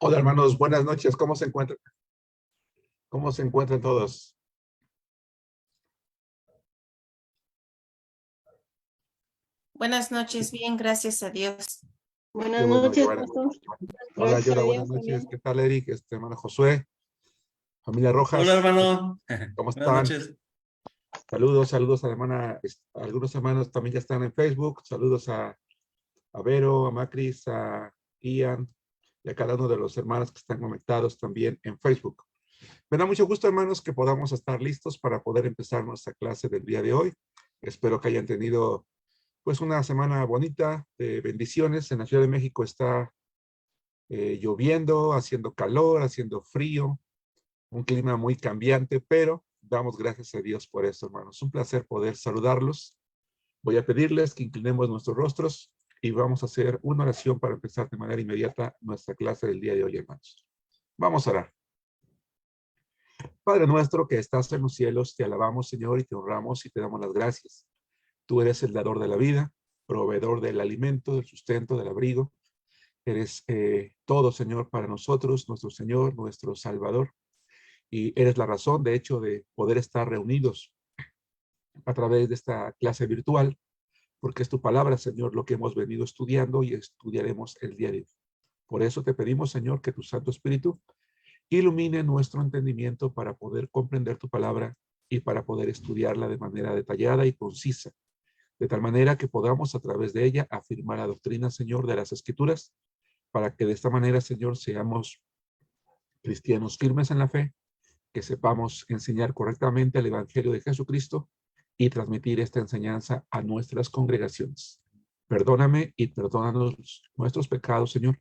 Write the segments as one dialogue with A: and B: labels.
A: Hola hermanos, buenas noches. ¿Cómo se encuentran? ¿Cómo se encuentran todos?
B: Buenas noches, bien, gracias a Dios.
A: Qué
C: Buenas
A: bueno,
C: noches,
A: Giovanna.
C: pastor.
A: Hola,
C: Gracias
A: Yora,
C: a
A: buenas
C: Dios
A: noches.
C: también.
A: ¿Qué tal, Eric? Hermano Josué, familia
D: Hola,
A: Rojas,
D: hermano.
A: ¿cómo
D: Buenas
A: están?
D: noches.
A: Saludos a la hermana. Algunos hermanos también ya están en Facebook. Saludos a Vero, a Macris, a Ian y a cada uno de los hermanos que están conectados también en Facebook. Me da mucho gusto, hermanos, que podamos estar listos para poder empezar nuestra clase del día de hoy. Espero que hayan tenido pues una semana bonita de bendiciones. En la Ciudad de México está lloviendo, haciendo calor, haciendo frío, un clima muy cambiante, pero damos gracias a Dios por eso, hermanos. Un placer poder saludarlos. Voy a pedirles que inclinemos nuestros rostros y vamos a hacer una oración para empezar de manera inmediata nuestra clase del día de hoy, hermanos. Vamos a orar. Padre nuestro que estás en los cielos, te alabamos, Señor, y te honramos y te damos las gracias. Tú eres el dador de la vida, proveedor del alimento, del sustento, del abrigo. Eres todo, Señor, para nosotros, nuestro Señor, nuestro Salvador. Y eres la razón, de hecho, de poder estar reunidos a través de esta clase virtual, porque es tu palabra, Señor, lo que hemos venido estudiando y estudiaremos el día de hoy. Por eso te pedimos, Señor, que tu Santo Espíritu ilumine nuestro entendimiento para poder comprender tu palabra y para poder estudiarla de manera detallada y concisa, de tal manera que podamos a través de ella afirmar la doctrina, Señor, de las Escrituras, para que de esta manera, Señor, seamos cristianos firmes en la fe, que sepamos enseñar correctamente el Evangelio de Jesucristo y transmitir esta enseñanza a nuestras congregaciones. Perdóname y perdónanos nuestros pecados, Señor,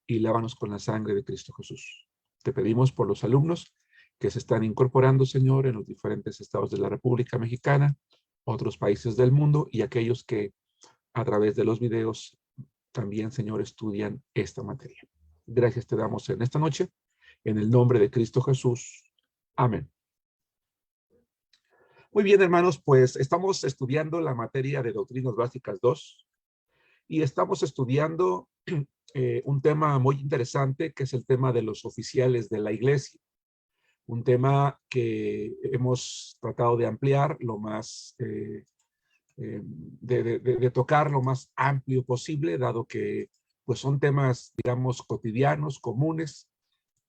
A: y lávanos con la sangre de Cristo Jesús. Te pedimos por los alumnos que se están incorporando, Señor, en los diferentes estados de la República Mexicana, otros países del mundo y aquellos que a través de los videos también, Señor, estudian esta materia. Gracias te damos en esta noche, en el nombre de Cristo Jesús. Amén. Muy bien, hermanos, pues estamos estudiando la materia de Doctrinas Básicas 2 y estamos estudiando un tema muy interesante que es el tema de los oficiales de la iglesia. Un tema que hemos tratado de ampliar lo más, de tocar lo más amplio posible, dado que pues son temas, digamos, cotidianos, comunes,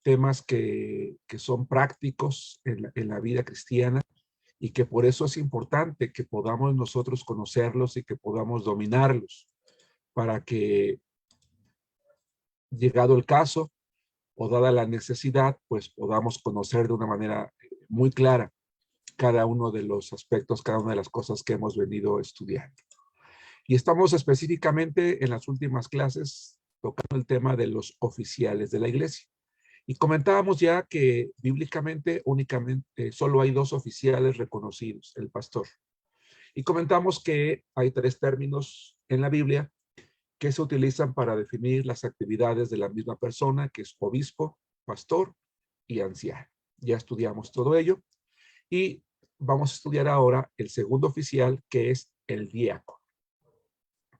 A: temas que son prácticos en la vida cristiana y que por eso es importante que podamos nosotros conocerlos y que podamos dominarlos para que, llegado el caso o dada la necesidad, pues podamos conocer de una manera muy clara cada uno de los aspectos, cada una de las cosas que hemos venido estudiando. Y estamos específicamente en las últimas clases tocando el tema de los oficiales de la iglesia. Y comentábamos ya que bíblicamente únicamente solo hay dos oficiales reconocidos, el pastor. Y comentamos que hay tres términos en la Biblia que se utilizan para definir las actividades de la misma persona, que es obispo, pastor y anciano. Ya estudiamos todo ello y vamos a estudiar ahora el segundo oficial, que es el diácono.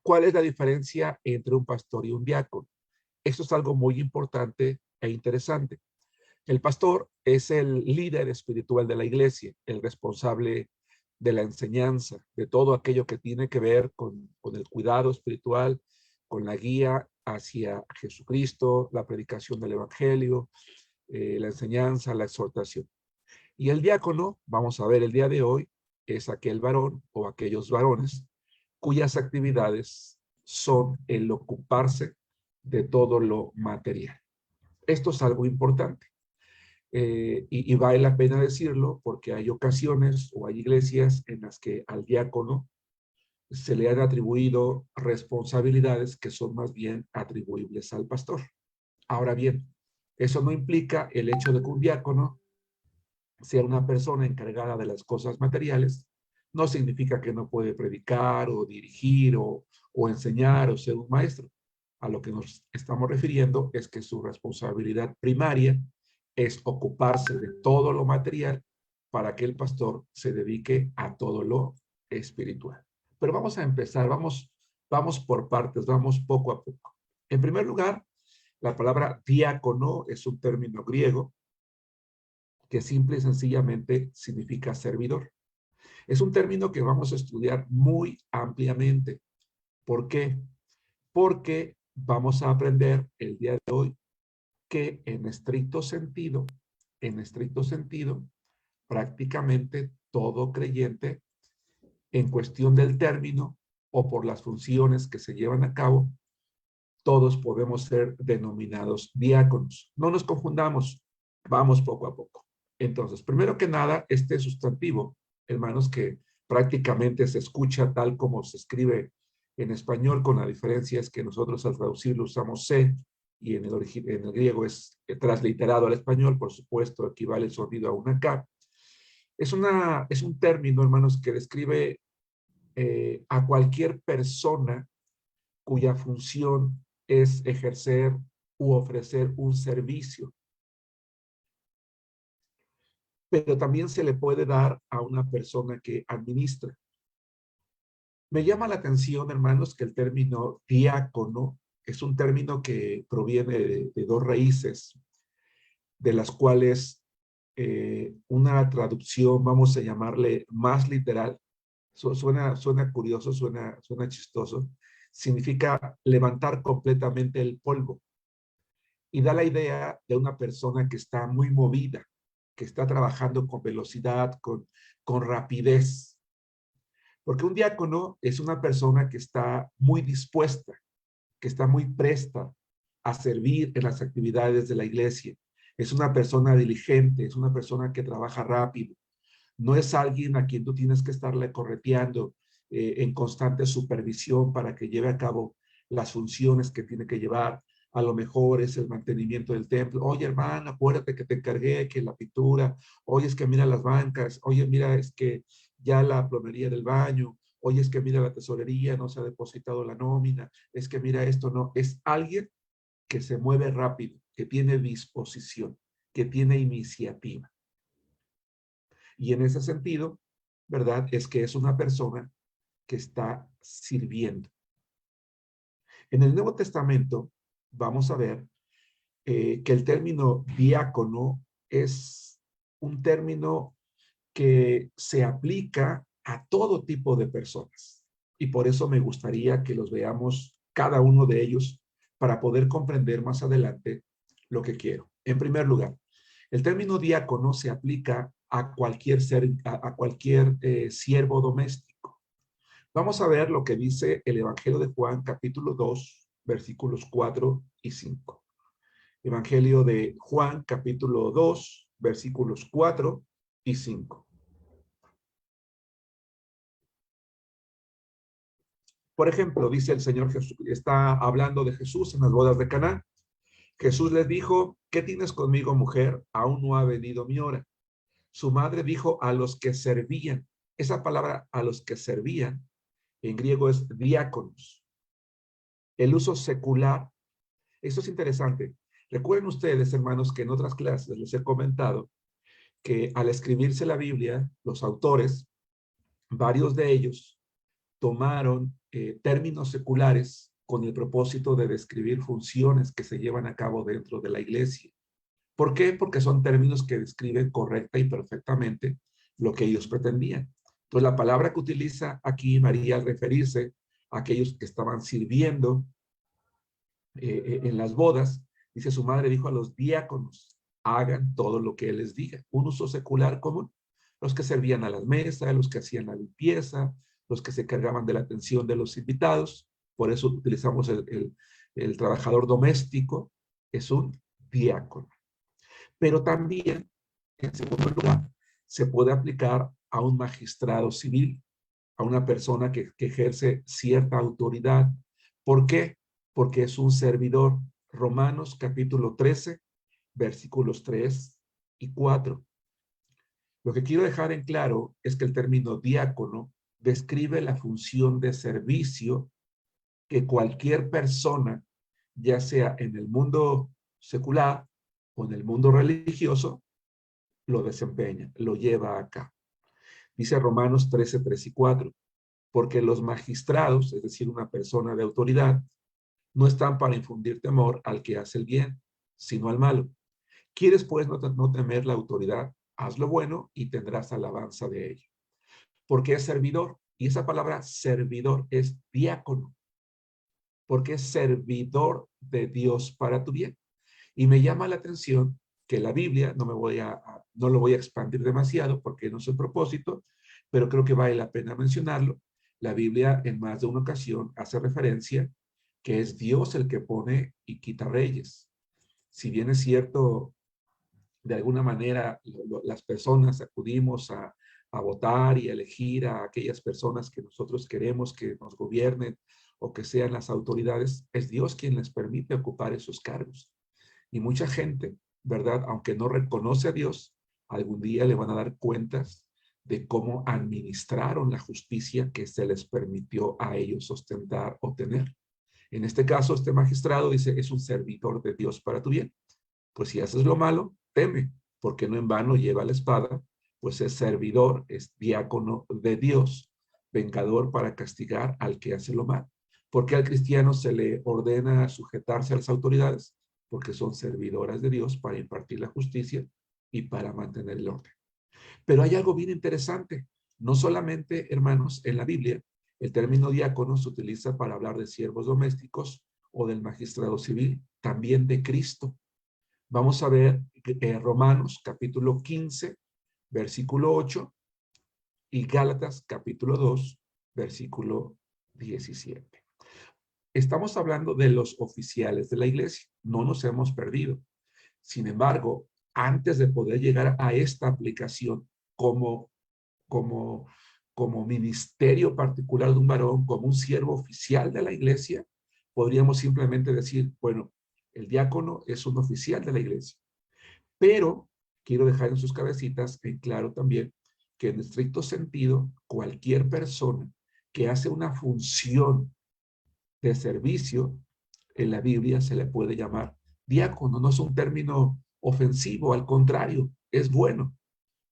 A: ¿Cuál es la diferencia entre un pastor y un diácono? Esto es algo muy importante e interesante. El pastor es el líder espiritual de la iglesia, el responsable de la enseñanza, de todo aquello que tiene que ver con el cuidado espiritual, con la guía hacia Jesucristo, la predicación del evangelio, la enseñanza, la exhortación. Y el diácono, vamos a ver el día de hoy, es aquel varón o aquellos varones cuyas actividades son el ocuparse de todo lo material. Esto es algo importante. Y vale la pena decirlo porque hay ocasiones o hay iglesias en las que al diácono se le han atribuido responsabilidades que son más bien atribuibles al pastor. Ahora bien, eso no implica el hecho de que un diácono sea una persona encargada de las cosas materiales, no significa que no puede predicar o dirigir o enseñar o ser un maestro. A lo que nos estamos refiriendo es que su responsabilidad primaria es ocuparse de todo lo material para que el pastor se dedique a todo lo espiritual. Pero vamos a empezar, vamos por partes, vamos poco a poco. En primer lugar, La palabra diácono es un término griego que simple y sencillamente significa servidor. Es un término que vamos a estudiar muy ampliamente. ¿Por qué? Porque vamos a aprender el día de hoy que en estricto sentido, prácticamente todo creyente, en cuestión del término o por las funciones que se llevan a cabo, todos podemos ser denominados diáconos. No nos confundamos, vamos poco a poco. Entonces, primero que nada, este sustantivo, hermanos, que prácticamente se escucha tal como se escribe en español, con la diferencia es que nosotros al traducirlo usamos se, y en el griego es transliterado al español, por supuesto, equivale el sonido a una K. Es un término, hermanos, que describe a cualquier persona cuya función es ejercer u ofrecer un servicio. Pero también se le puede dar a una persona que administra. Me llama la atención, hermanos, que el término diácono es un término que proviene de dos raíces, de las cuales una traducción, vamos a llamarle más literal, suena curioso, suena chistoso, significa levantar completamente el polvo. Y da la idea de una persona que está muy movida, que está trabajando con velocidad, con rapidez. Porque un diácono es una persona que está muy dispuesta, que está muy presta a servir en las actividades de la iglesia. Es una persona diligente, es una persona que trabaja rápido. No es alguien a quien tú tienes que estarle correteando en constante supervisión para que lleve a cabo las funciones que tiene que llevar. A lo mejor es el mantenimiento del templo. Oye, hermano, acuérdate que te encargué que la pintura. Oye, es que mira las bancas. Oye, mira, es que ya la plomería del baño. Oye, es que mira la tesorería, no se ha depositado la nómina. Es que mira esto, no. Es alguien que se mueve rápido, que tiene disposición, que tiene iniciativa. Y en ese sentido, ¿verdad? Es que es una persona que está sirviendo. En el Nuevo Testamento vamos a ver que el término diácono es un término que se aplica a todo tipo de personas. Y por eso me gustaría que los veamos cada uno de ellos para poder comprender más adelante lo que quiero. En primer lugar, el término diácono se aplica a cualquier siervo doméstico. Vamos a ver lo que dice el Evangelio de Juan, capítulo 2, versículos 4 y 5. Evangelio de Juan, capítulo 2, versículos 4 y 5. Por ejemplo, dice el Señor Jesús, está hablando de Jesús en las bodas de Caná. Jesús les dijo, ¿qué tienes conmigo, mujer? Aún no ha venido mi hora. Su madre dijo a los que servían. Esa palabra a los que servían en griego es diáconos. El uso secular, esto es interesante. Recuerden ustedes, hermanos, que en otras clases les he comentado que al escribirse la Biblia, los autores, varios de ellos, tomaron términos seculares con el propósito de describir funciones que se llevan a cabo dentro de la iglesia. ¿Por qué? Porque son términos que describen correcta y perfectamente lo que ellos pretendían. Entonces, la palabra que utiliza aquí María al referirse a aquellos que estaban sirviendo en las bodas, dice su madre dijo a los diáconos, hagan todo lo que él les diga. Un uso secular común. Los que servían a las mesas, los que hacían la limpieza, los que se cargaban de la atención de los invitados. Por eso utilizamos el trabajador doméstico, es un diácono. Pero también, en segundo lugar, se puede aplicar a un magistrado civil, a una persona que ejerce cierta autoridad. ¿Por qué? Porque es un servidor. Romanos capítulo 13, versículos 3 y 4. Lo que quiero dejar en claro es que el término diácono describe la función de servicio que cualquier persona, ya sea en el mundo secular o en el mundo religioso, lo desempeña, lo lleva a cabo. Dice Romanos 13, 3 y 4, porque los magistrados, es decir, una persona de autoridad, No están para infundir temor al que hace el bien, sino al malo. ¿Quieres pues no temer la autoridad? Haz lo bueno y tendrás alabanza de ello. Porque es servidor. Y esa palabra servidor es diácono. Porque es servidor de Dios para tu bien. Y me llama la atención que la Biblia, no lo voy a expandir demasiado porque no es el propósito, pero creo que vale la pena mencionarlo. La Biblia en más de una ocasión hace referencia que es Dios el que pone y quita reyes. Si bien es cierto, de alguna manera las personas acudimos a votar y a elegir a aquellas personas que nosotros queremos que nos gobiernen o que sean las autoridades, es Dios quien les permite ocupar esos cargos. Y mucha gente, ¿verdad? Aunque no reconoce a Dios, algún día le van a dar cuentas de cómo administraron la justicia que se les permitió a ellos ostentar o tener. En este caso, este magistrado dice, es un servidor de Dios para tu bien. Pues si haces lo malo, teme, porque no en vano lleva la espada, pues es servidor, es diácono de Dios, vengador para castigar al que hace lo mal. ¿Por qué al cristiano se le ordena sujetarse a las autoridades? Porque son servidoras de Dios para impartir la justicia y para mantener el orden. Pero hay algo bien interesante. No solamente, hermanos, en la Biblia, el término diácono se utiliza para hablar de siervos domésticos o del magistrado civil, también de Cristo. Vamos a ver Romanos capítulo 15, versículo 8 y Gálatas capítulo 2, versículo 17. Estamos hablando de los oficiales de la iglesia. No nos hemos perdido. Sin embargo, antes de poder llegar a esta aplicación como, como, como ministerio particular de un varón, como un siervo oficial de la iglesia, podríamos simplemente decir, bueno, el diácono es un oficial de la iglesia. Pero quiero dejar en sus cabecitas en claro también que en estricto sentido, cualquier persona que hace una función de servicio, en la Biblia se le puede llamar diácono. No es un término ofensivo, al contrario, es bueno,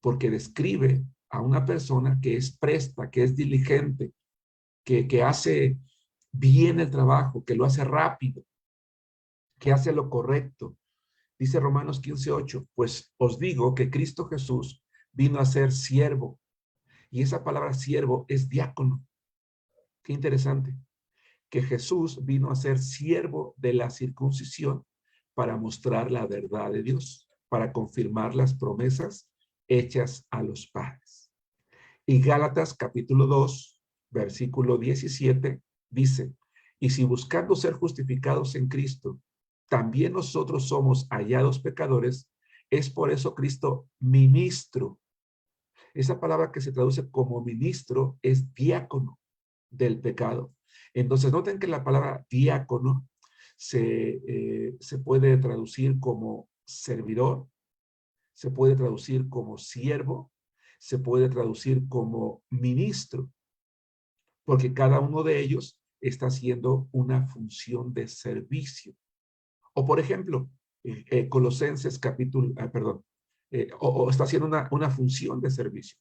A: porque describe a una persona que es presta, que es diligente, que hace bien el trabajo, que lo hace rápido, que hace lo correcto. Dice Romanos 15:8, pues os digo que Cristo Jesús vino a ser siervo. Y esa palabra siervo es diácono. Qué interesante. Que Jesús vino a ser siervo de la circuncisión para mostrar la verdad de Dios, para confirmar las promesas hechas a los padres. Y Gálatas capítulo 2, versículo 17 dice, y si buscando ser justificados en Cristo, también nosotros somos hallados pecadores, es por eso Cristo ministro. Esa palabra que se traduce como ministro es diácono del pecado. Entonces, noten que la palabra diácono se puede traducir como servidor, se puede traducir como siervo, se puede traducir como ministro, porque cada uno de ellos está haciendo una función de servicio. O por ejemplo, Colosenses capítulo, o está haciendo una función de servicio.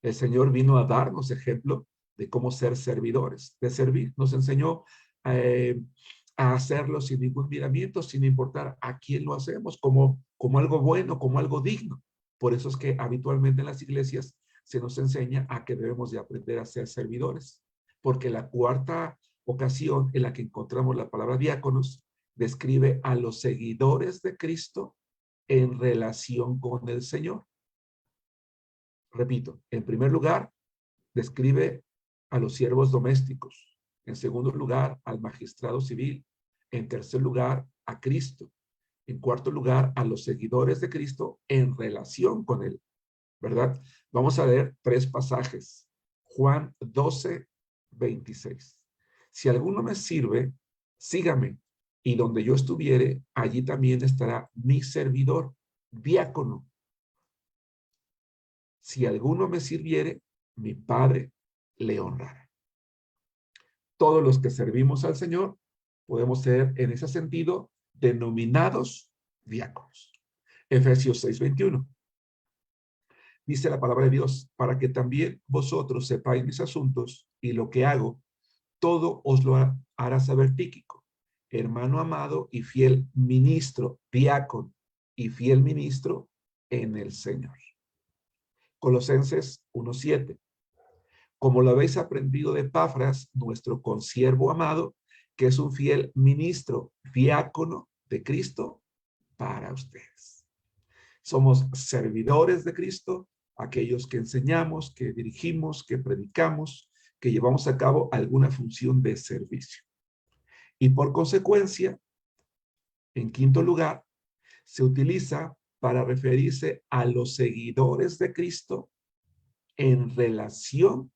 A: El Señor vino a darnos ejemplo de cómo ser servidores, de servir. Nos enseñó eh, a hacerlo sin ningún miramiento, sin importar a quién lo hacemos, como algo bueno, como algo digno. Por eso es que habitualmente en las iglesias se nos enseña a que debemos de aprender a ser servidores, porque la cuarta ocasión en la que encontramos la palabra diáconos describe a los seguidores de Cristo en relación con el Señor. Repito, en primer lugar, describe a los siervos domésticos. En segundo lugar, al magistrado civil. En tercer lugar, a Cristo. En cuarto lugar, a los seguidores de Cristo en relación con él, ¿verdad? Vamos a leer 3 pasajes. Juan 12, 26. Si alguno me sirve, sígame. Y donde yo estuviere, allí también estará mi servidor, diácono. Si alguno me sirviere, mi Padre le honrará. Todos los que servimos al Señor podemos ser, en ese sentido, denominados diáconos. Efesios 6:21. Dice la palabra de Dios, para que también vosotros sepáis mis asuntos y lo que hago, todo os lo hará saber Tíquico, hermano amado y fiel ministro, diácono y fiel ministro en el Señor. Colosenses 1:7. Como lo habéis aprendido de Epafras, nuestro consiervo amado, que es un fiel ministro, diácono de Cristo para ustedes. Somos servidores de Cristo, aquellos que enseñamos, que dirigimos, que predicamos, que llevamos a cabo alguna función de servicio. Y por consecuencia, en quinto lugar, se utiliza para referirse a los seguidores de Cristo en relación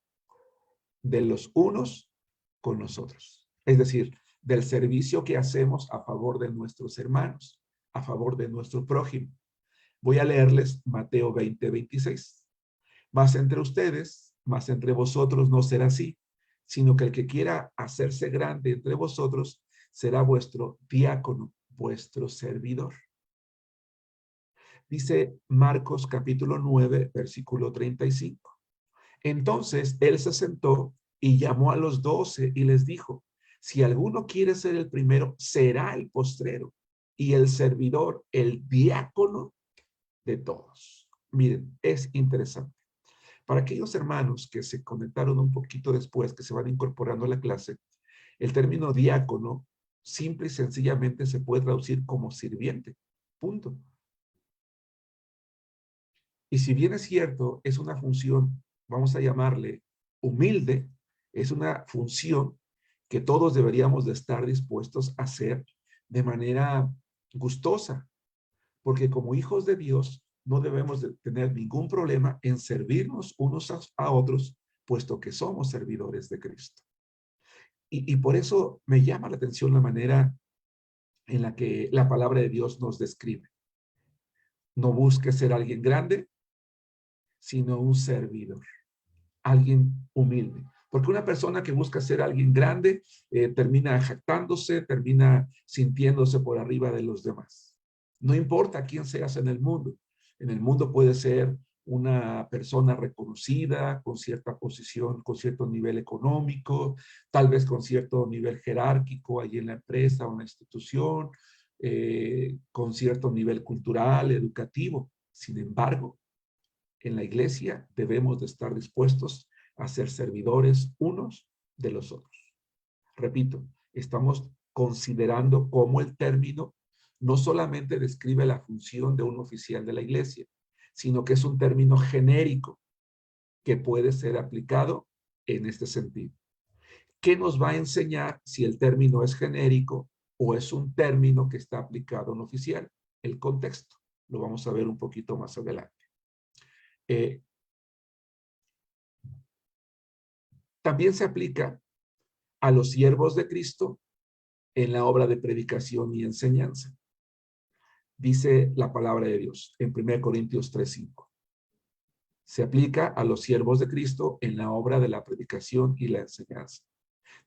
A: de los unos con los otros. Es decir, del servicio que hacemos a favor de nuestros hermanos, a favor de nuestro prójimo. Voy a leerles Mateo 20:26. Mas entre ustedes, mas entre vosotros no será así, sino que el que quiera hacerse grande entre vosotros será vuestro diácono, vuestro servidor. Dice Marcos capítulo 9, versículo 35. Entonces él se sentó y llamó a los 12 y les dijo, si alguno quiere ser el primero, será el postrero y el servidor, el diácono de todos. Miren, es interesante. Para aquellos hermanos que se conectaron un poquito después, que se van incorporando a la clase, el término diácono simple y sencillamente se puede traducir como sirviente. Punto. Y si bien es cierto, es una función, vamos a llamarle humilde, es una función que todos deberíamos de estar dispuestos a hacer de manera gustosa, porque como hijos de Dios no debemos de tener ningún problema en servirnos unos a otros, puesto que somos servidores de Cristo. Y por eso me llama la atención la manera en la que la palabra de Dios nos describe. No busque ser alguien grande, sino un servidor, alguien humilde. Porque una persona que busca ser alguien grande termina jactándose, termina sintiéndose por arriba de los demás. No importa quién seas en el mundo. En el mundo puede ser una persona reconocida, con cierta posición, con cierto nivel económico, tal vez con cierto nivel jerárquico allí en la empresa o en la institución, con cierto nivel cultural, educativo. Sin embargo, en la iglesia debemos de estar dispuestos a ser servidores unos de los otros. Repito, estamos considerando cómo el término no solamente describe la función de un oficial de la iglesia, sino que es un término genérico que puede ser aplicado en este sentido. ¿Qué nos va a enseñar si el término es genérico o es un término que está aplicado a un oficial? El contexto. Lo vamos a ver un poquito más adelante. También se aplica a los siervos de Cristo en la obra de predicación y enseñanza. Dice la palabra de Dios en 1 Corintios 3:5. Se aplica a los siervos de Cristo en la obra de la predicación y la enseñanza.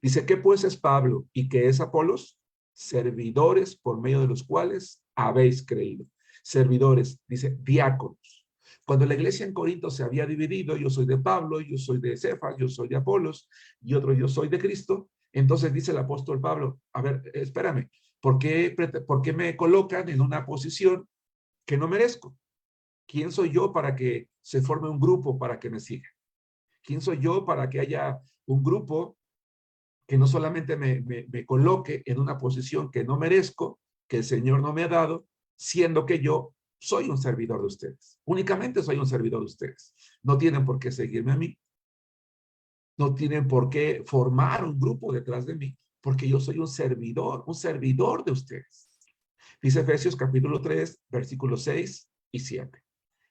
A: Dice, ¿qué pues es Pablo y qué es Apolos? Servidores por medio de los cuales habéis creído. Servidores, dice, diáconos. Cuando la iglesia en Corinto se había dividido, yo soy de Pablo, yo soy de Cefas, yo soy de Apolos, y otro yo soy de Cristo. Entonces dice el apóstol Pablo, a ver, espérame, ¿por qué me colocan en una posición que no merezco? ¿Quién soy yo para que se forme un grupo para que me siga? ¿Quién soy yo para que haya un grupo que no solamente me coloque en una posición que no merezco, que el Señor no me ha dado, siendo que yo soy un servidor de ustedes? Únicamente soy un servidor de ustedes. No tienen por qué seguirme a mí. No tienen por qué formar un grupo detrás de mí, porque yo soy un servidor de ustedes. Dice Efesios capítulo 3, versículos 6 y 7.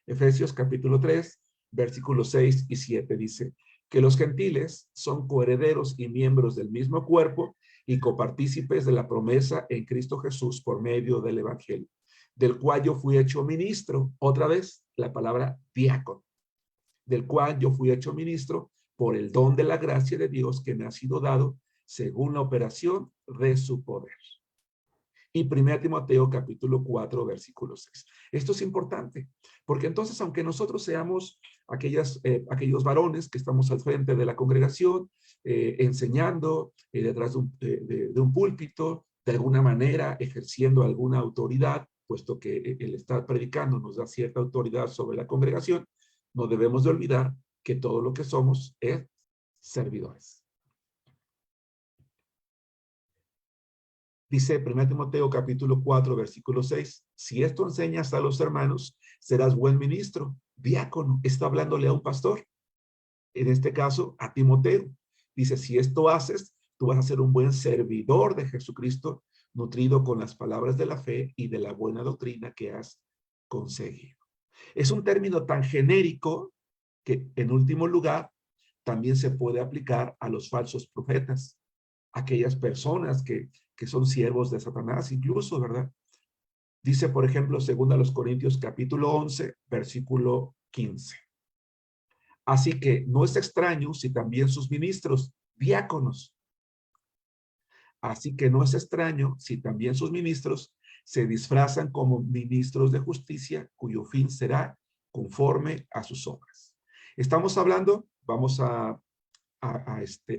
A: Efesios capítulo 3, versículos 6 y 7 dice que los gentiles son coherederos y miembros del mismo cuerpo y copartícipes de la promesa en Cristo Jesús por medio del evangelio, del cual yo fui hecho ministro, otra vez la palabra diácono, del cual yo fui hecho ministro por el don de la gracia de Dios que me ha sido dado según la operación de su poder. Y 1 Timoteo capítulo 4, versículo 6. Esto es importante, porque entonces, aunque nosotros seamos aquellos varones que estamos al frente de la congregación, enseñando detrás de un púlpito, de alguna manera ejerciendo alguna autoridad, puesto que el estar predicando nos da cierta autoridad sobre la congregación, no debemos de olvidar que todo lo que somos es servidores. Dice 1 Timoteo capítulo 4, versículo 6, si esto enseñas a los hermanos, serás buen ministro, diácono. Está hablándole a un pastor, en este caso a Timoteo. Dice, si esto haces, tú vas a ser un buen servidor de Jesucristo, nutrido con las palabras de la fe y de la buena doctrina que has conseguido. Es un término tan genérico que, en último lugar, también se puede aplicar a los falsos profetas, aquellas personas que son siervos de Satanás incluso, ¿verdad? Dice, por ejemplo, 2 Corintios capítulo 11, versículo 15. Así que no es extraño si también sus ministros, diáconos, así que no es extraño si también sus ministros se disfrazan como ministros de justicia, cuyo fin será conforme a sus obras. Estamos hablando, vamos a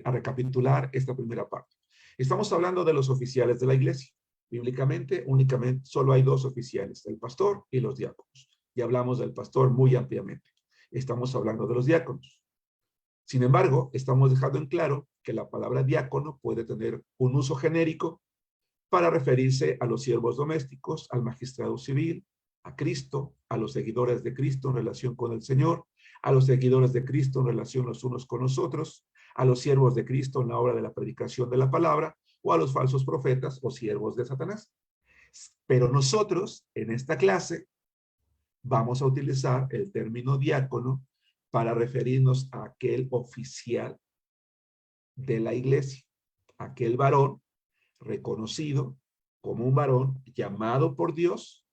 A: recapitular esta primera parte. Estamos hablando de los oficiales de la iglesia. Bíblicamente, únicamente solo hay dos oficiales, el pastor y los diáconos. Y hablamos del pastor muy ampliamente. Estamos hablando de los diáconos. Sin embargo, estamos dejando en claro que la palabra diácono puede tener un uso genérico para referirse a los siervos domésticos, al magistrado civil, a Cristo, a los seguidores de Cristo en relación con el Señor, a los seguidores de Cristo en relación los unos con los otros, a los siervos de Cristo en la obra de la predicación de la palabra, o a los falsos profetas o siervos de Satanás. Pero nosotros, en esta clase, vamos a utilizar el término diácono para referirnos a aquel oficial de la iglesia, aquel varón reconocido como un varón llamado por Dios,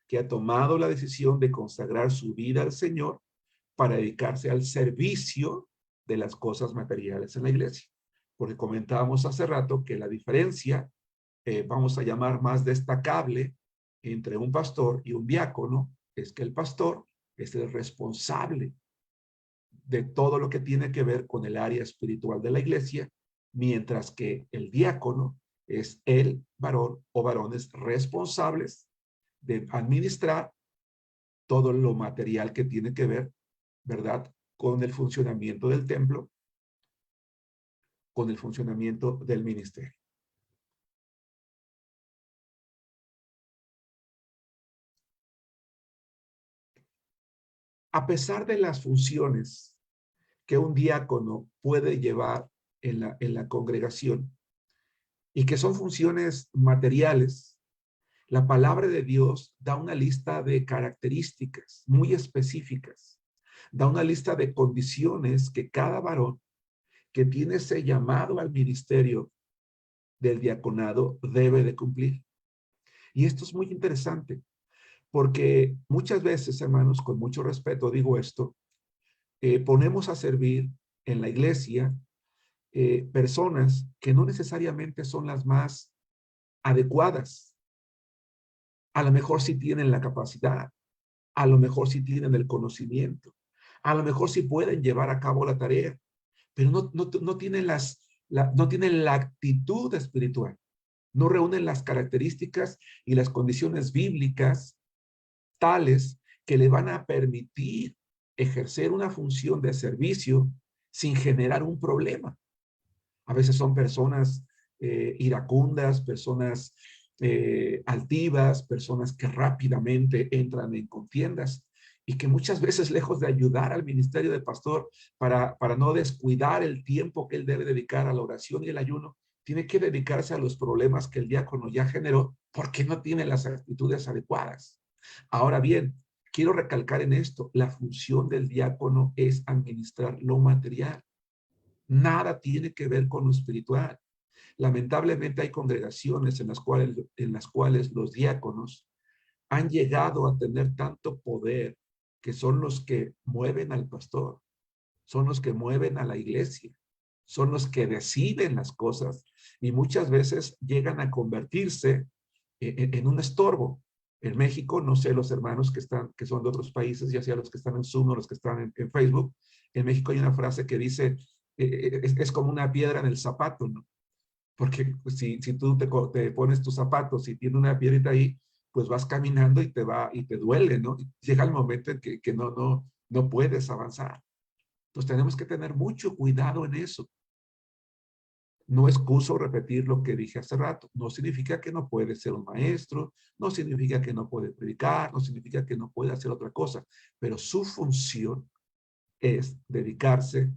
A: que ha tomado la decisión de consagrar su vida al Señor para dedicarse al servicio de las cosas materiales en la iglesia. Porque comentábamos hace rato que la diferencia, vamos a llamar más destacable, entre un pastor y un diácono, es que el pastor es el responsable de todo lo que tiene que ver con el área espiritual de la iglesia, mientras que el diácono es el varón o varones responsables de administrar todo lo material que tiene que ver, ¿verdad?, con el funcionamiento del templo, con el funcionamiento del ministerio. A pesar de las funciones que un diácono puede llevar en la congregación y que son funciones materiales, la palabra de Dios da una lista de características muy específicas, da una lista de condiciones que cada varón que tiene ese llamado al ministerio del diaconado debe de cumplir. Y esto es muy interesante, porque muchas veces, hermanos, con mucho respeto digo esto, ponemos a servir en la iglesia personas que no necesariamente son las más adecuadas. A lo mejor sí tienen la capacidad, a lo mejor sí tienen el conocimiento, a lo mejor sí pueden llevar a cabo la tarea, pero no tienen no tienen la actitud espiritual, no reúnen las características y las condiciones bíblicas tales que le van a permitir ejercer una función de servicio sin generar un problema. A veces son personas iracundas, personas altivas, personas que rápidamente entran en contiendas y que muchas veces, lejos de ayudar al ministerio del pastor para no descuidar el tiempo que él debe dedicar a la oración y el ayuno, tiene que dedicarse a los problemas que el diácono ya generó porque no tiene las actitudes adecuadas. Ahora bien, quiero recalcar en esto, la función del diácono es administrar lo material. Nada tiene que ver con lo espiritual. Lamentablemente hay congregaciones en las cuales los diáconos han llegado a tener tanto poder que son los que mueven al pastor, son los que mueven a la iglesia, son los que deciden las cosas y muchas veces llegan a convertirse en un estorbo. En México, no sé, los hermanos que son de otros países, ya sea los que están en Zoom o los que están en Facebook, en México hay una frase que dice, es como una piedra en el zapato, ¿no? Porque pues, si tú te pones tus zapatos y tiene una piedrita ahí, pues vas caminando y te duele, ¿no? Y llega el momento en que no puedes avanzar. Entonces tenemos que tener mucho cuidado en eso. No excuso repetir lo que dije hace rato. No significa que no puede ser un maestro, no significa que no puede predicar, no significa que no puede hacer otra cosa, pero su función es dedicarse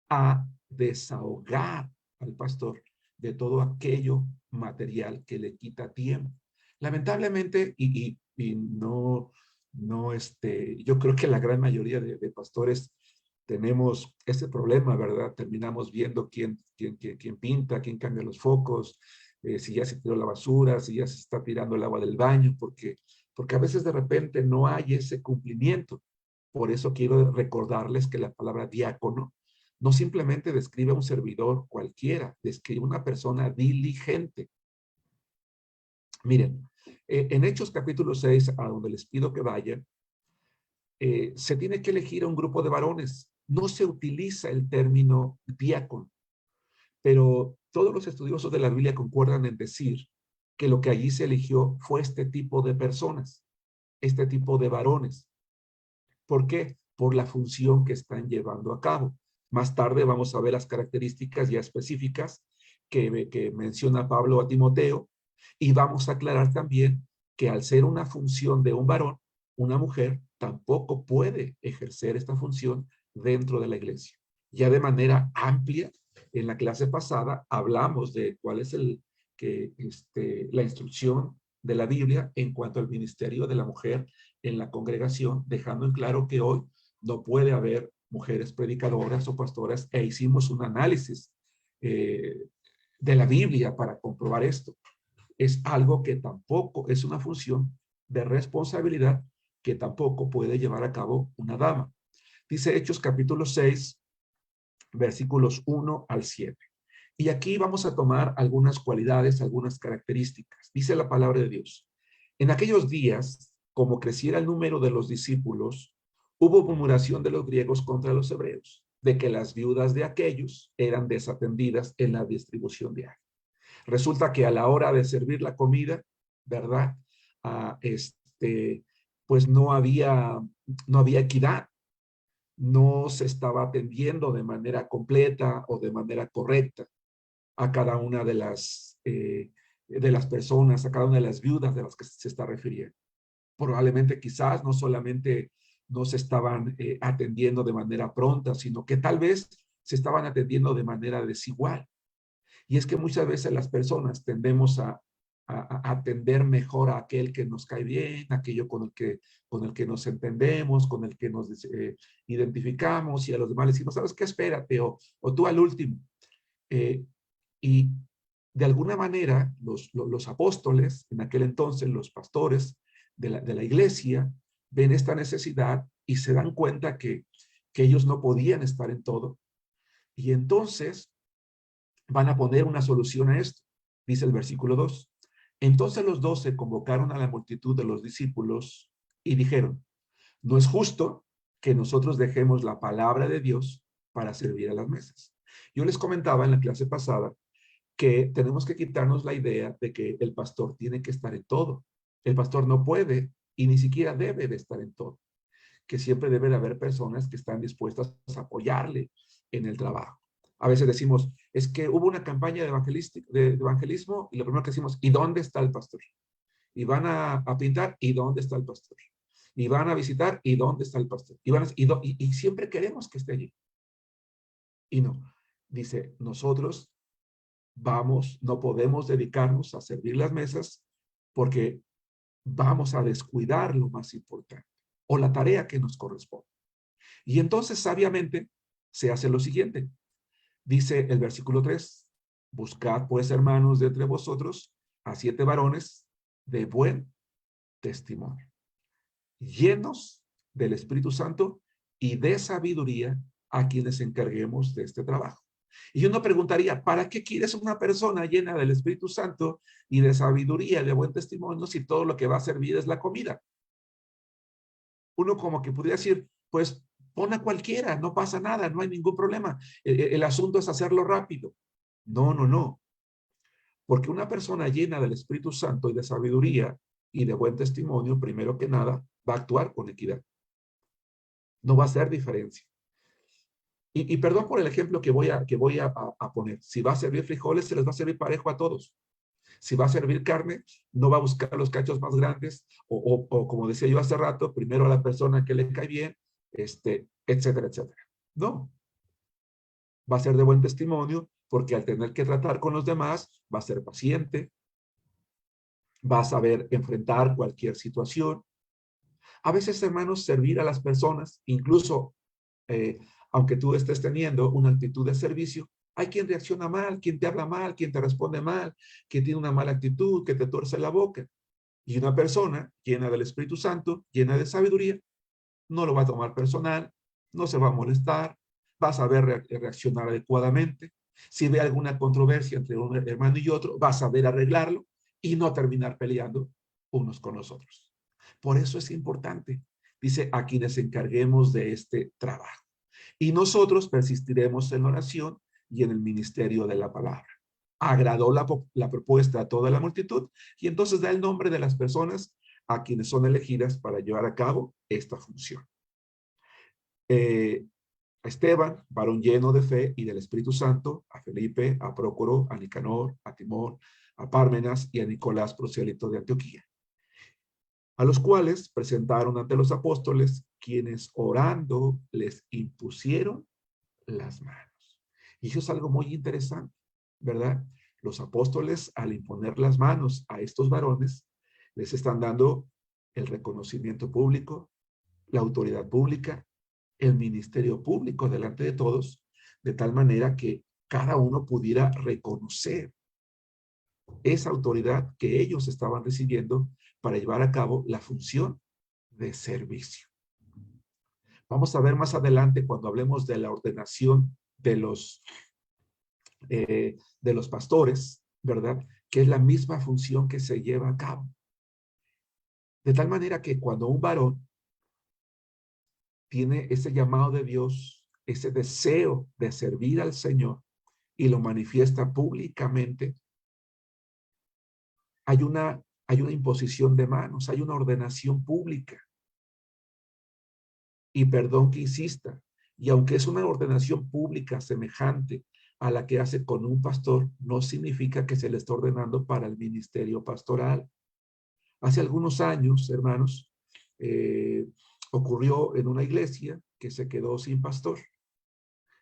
A: a desahogar al pastor de todo aquello material que le quita tiempo. Lamentablemente, y yo creo que la gran mayoría de pastores tenemos ese problema, ¿verdad? Terminamos viendo quién pinta, quién cambia los focos, si ya se tiró la basura, si ya se está tirando el agua del baño, porque a veces de repente no hay ese cumplimiento. Por eso quiero recordarles que la palabra diácono no simplemente describe a un servidor cualquiera, describe a una persona diligente. Miren, en Hechos capítulo 6, a donde les pido que vayan, se tiene que elegir a un grupo de varones. No se utiliza el término diácono, pero todos los estudiosos de la Biblia concuerdan en decir que lo que allí se eligió fue este tipo de personas, este tipo de varones. ¿Por qué? Por la función que están llevando a cabo. Más tarde vamos a ver las características ya específicas que menciona Pablo a Timoteo y vamos a aclarar también que al ser una función de un varón, una mujer tampoco puede ejercer esta función dentro de la iglesia. Ya de manera amplia, en la clase pasada hablamos de cuál es la instrucción de la Biblia en cuanto al ministerio de la mujer en la congregación, dejando en claro que hoy no puede haber mujeres predicadoras o pastoras, e hicimos un análisis de la Biblia para comprobar esto. Es algo que tampoco es una función de responsabilidad que tampoco puede llevar a cabo una dama. Dice Hechos capítulo 6, versículos 1 al 7. Y aquí vamos a tomar algunas cualidades, algunas características. Dice la palabra de Dios. En aquellos días, como creciera el número de los discípulos, hubo murmuración de los griegos contra los hebreos, de que las viudas de aquellos eran desatendidas en la distribución diaria. Resulta que a la hora de servir la comida, ¿verdad? Ah, pues no había equidad, no se estaba atendiendo de manera completa o de manera correcta a cada una de las personas, a cada una de las viudas de las que se está refiriendo. Probablemente quizás no solamente no se estaban atendiendo de manera pronta, sino que tal vez se estaban atendiendo de manera desigual. Y es que muchas veces las personas tendemos a atender mejor a aquel que nos cae bien, aquello con el que nos entendemos, con el que nos identificamos, y a los demás les decimos, ¿sabes qué? Espérate, o tú al último. Y de alguna manera los apóstoles, en aquel entonces los pastores de la iglesia, ven esta necesidad y se dan cuenta que ellos no podían estar en todo. Y entonces van a poner una solución a esto. Dice el versículo 2. Entonces los 12 convocaron a la multitud de los discípulos y dijeron, no es justo que nosotros dejemos la palabra de Dios para servir a las mesas. Yo les comentaba en la clase pasada que tenemos que quitarnos la idea de que el pastor tiene que estar en todo. El pastor no puede y ni siquiera debe de estar en todo. Que siempre debe de haber personas que están dispuestas a apoyarle en el trabajo. A veces decimos, es que hubo una campaña de evangelismo y lo primero que decimos, ¿y dónde está el pastor? Y van a pintar, ¿y dónde está el pastor? Y van a visitar, ¿y dónde está el pastor? Y siempre queremos que esté allí. Y no, dice, nosotros no podemos dedicarnos a servir las mesas porque vamos a descuidar lo más importante o la tarea que nos corresponde. Y entonces sabiamente se hace lo siguiente. Dice el versículo 3, buscad pues hermanos de entre vosotros a 7 varones de buen testimonio, llenos del Espíritu Santo y de sabiduría, a quienes encarguemos de este trabajo. Y uno preguntaría, ¿para qué quieres una persona llena del Espíritu Santo y de sabiduría, de buen testimonio, si todo lo que va a servir es la comida? Uno como que podría decir, pues pon a cualquiera, no pasa nada, no hay ningún problema. El asunto es hacerlo rápido. No, no, no. Porque una persona llena del Espíritu Santo y de sabiduría y de buen testimonio, primero que nada, va a actuar con equidad. No va a hacer diferencia. Y perdón por el ejemplo que voy a poner. Si va a servir frijoles, se les va a servir parejo a todos. Si va a servir carne, no va a buscar los cachos más grandes o como decía yo hace rato, primero a la persona que le cae bien, etcétera, etcétera. No. Va a ser de buen testimonio porque al tener que tratar con los demás, va a ser paciente, va a saber enfrentar cualquier situación. A veces, hermanos, servir a las personas, incluso aunque tú estés teniendo una actitud de servicio, hay quien reacciona mal, quien te habla mal, quien te responde mal, quien tiene una mala actitud, que te tuerce la boca. Y una persona llena del Espíritu Santo, llena de sabiduría, no lo va a tomar personal, no se va a molestar, va a saber reaccionar adecuadamente. Si ve alguna controversia entre un hermano y otro, va a saber arreglarlo y no terminar peleando unos con los otros. Por eso es importante, dice, a quienes encarguemos de este trabajo. Y nosotros persistiremos en la oración y en el ministerio de la palabra. Agradó la propuesta a toda la multitud y entonces da el nombre de las personas a quienes son elegidas para llevar a cabo esta función. A Esteban, varón lleno de fe y del Espíritu Santo, a Felipe, a Prócoro, a Nicanor, a Timón, a Pármenas y a Nicolás, prosélito de Antioquía, a los cuales presentaron ante los apóstoles, quienes orando les impusieron las manos. Y eso es algo muy interesante, ¿verdad? Los apóstoles, al imponer las manos a estos varones, les están dando el reconocimiento público, la autoridad pública, el ministerio público delante de todos, de tal manera que cada uno pudiera reconocer esa autoridad que ellos estaban recibiendo para llevar a cabo la función de servicio. Vamos a ver más adelante cuando hablemos de la ordenación de los pastores, ¿verdad? Que es la misma función que se lleva a cabo. De tal manera que cuando un varón tiene ese llamado de Dios, ese deseo de servir al Señor y lo manifiesta públicamente, hay una imposición de manos, hay una ordenación pública. Y perdón que insista, y aunque es una ordenación pública semejante a la que hace con un pastor, no significa que se le está ordenando para el ministerio pastoral. Hace algunos años, hermanos, ocurrió en una iglesia que se quedó sin pastor.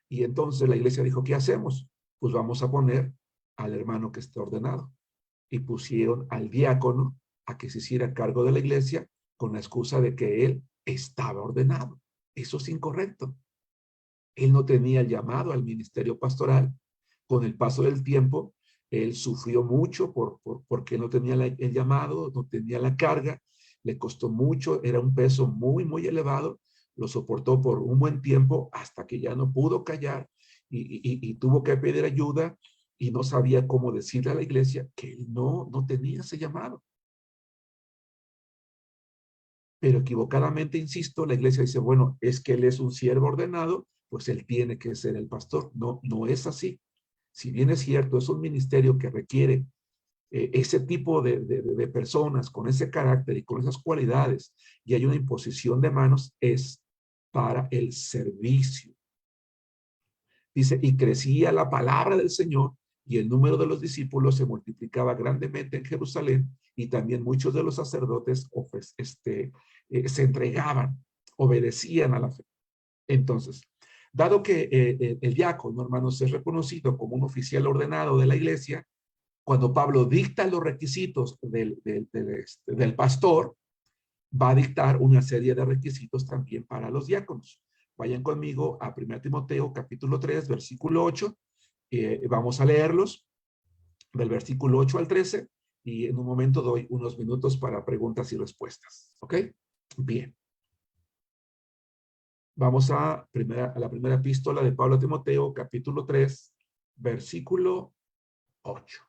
A: Y entonces la iglesia dijo, ¿qué hacemos? Pues vamos a poner al hermano que esté ordenado. Y pusieron al diácono a que se hiciera cargo de la iglesia con la excusa de que él estaba ordenado. Eso es incorrecto. Él no tenía el llamado al ministerio pastoral. Con el paso del tiempo, él sufrió mucho porque no tenía el llamado, no tenía la carga, le costó mucho, era un peso muy, muy elevado, lo soportó por un buen tiempo hasta que ya no pudo callar y tuvo que pedir ayuda y no sabía cómo decirle a la iglesia que él no tenía ese llamado. Pero equivocadamente, insisto, la iglesia dice, bueno, es que él es un siervo ordenado, pues él tiene que ser el pastor. No, no es así. Si bien es cierto, es un ministerio que requiere ese tipo de personas con ese carácter y con esas cualidades, y hay una imposición de manos, es para el servicio. Dice, y crecía la palabra del Señor y el número de los discípulos se multiplicaba grandemente en Jerusalén y también muchos de los sacerdotes se entregaban, obedecían a la fe. Entonces, dado que el diácono, hermanos, es reconocido como un oficial ordenado de la iglesia, cuando Pablo dicta los requisitos del pastor, va a dictar una serie de requisitos también para los diáconos. Vayan conmigo a 1 Timoteo capítulo 3, versículo 8. Vamos a leerlos del versículo 8 al 13 y en un momento doy unos minutos para preguntas y respuestas. ¿Ok? Bien. Vamos a la primera epístola de Pablo a Timoteo, capítulo 3, versículo 8.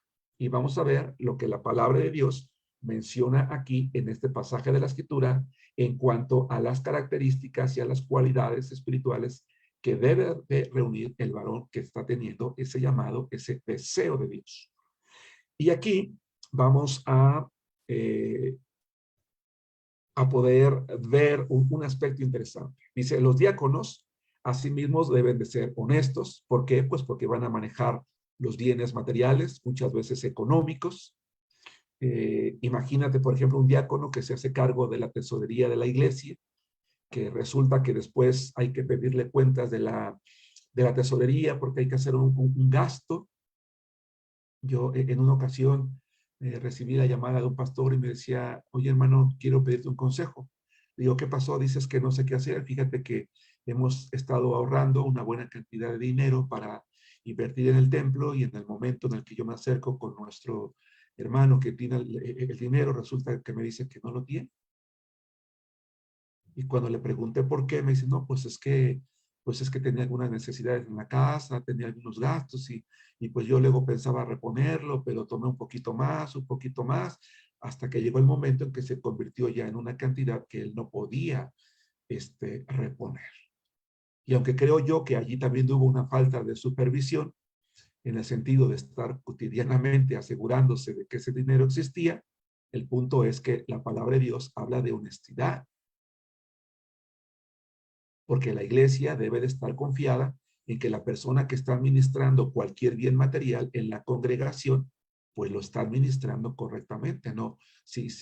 A: Y vamos a ver lo que la palabra de Dios menciona aquí en este pasaje de la Escritura en cuanto a las características y a las cualidades espirituales que debe de reunir el varón que está teniendo ese llamado, ese deseo de Dios. Y aquí vamos a poder ver un aspecto interesante. Dice, los diáconos asimismo deben de ser honestos. ¿Por qué? Pues porque van a manejar los bienes materiales, muchas veces económicos. Imagínate, por ejemplo, un diácono que se hace cargo de la tesorería de la iglesia, que resulta que después hay que pedirle cuentas de la tesorería porque hay que hacer un gasto. Yo en una ocasión recibí la llamada de un pastor y me decía, oye hermano, quiero pedirte un consejo. Le digo, ¿qué pasó? Dices que no sé qué hacer. Fíjate que hemos estado ahorrando una buena cantidad de dinero para invertir en el templo y en el momento en el que yo me acerco con nuestro hermano que tiene el dinero, resulta que me dice que no lo tiene. Y cuando le pregunté por qué, me dice, no, pues es que tenía algunas necesidades en la casa, tenía algunos gastos y pues yo luego pensaba reponerlo, pero tomé un poquito más, hasta que llegó el momento en que se convirtió ya en una cantidad que él no podía reponer. Y aunque creo yo que allí también hubo una falta de supervisión, en el sentido de estar cotidianamente asegurándose de que ese dinero existía, el punto es que la palabra de Dios habla de honestidad, porque la iglesia debe de estar confiada en que la persona que está administrando cualquier bien material en la congregación, pues lo está administrando correctamente, no,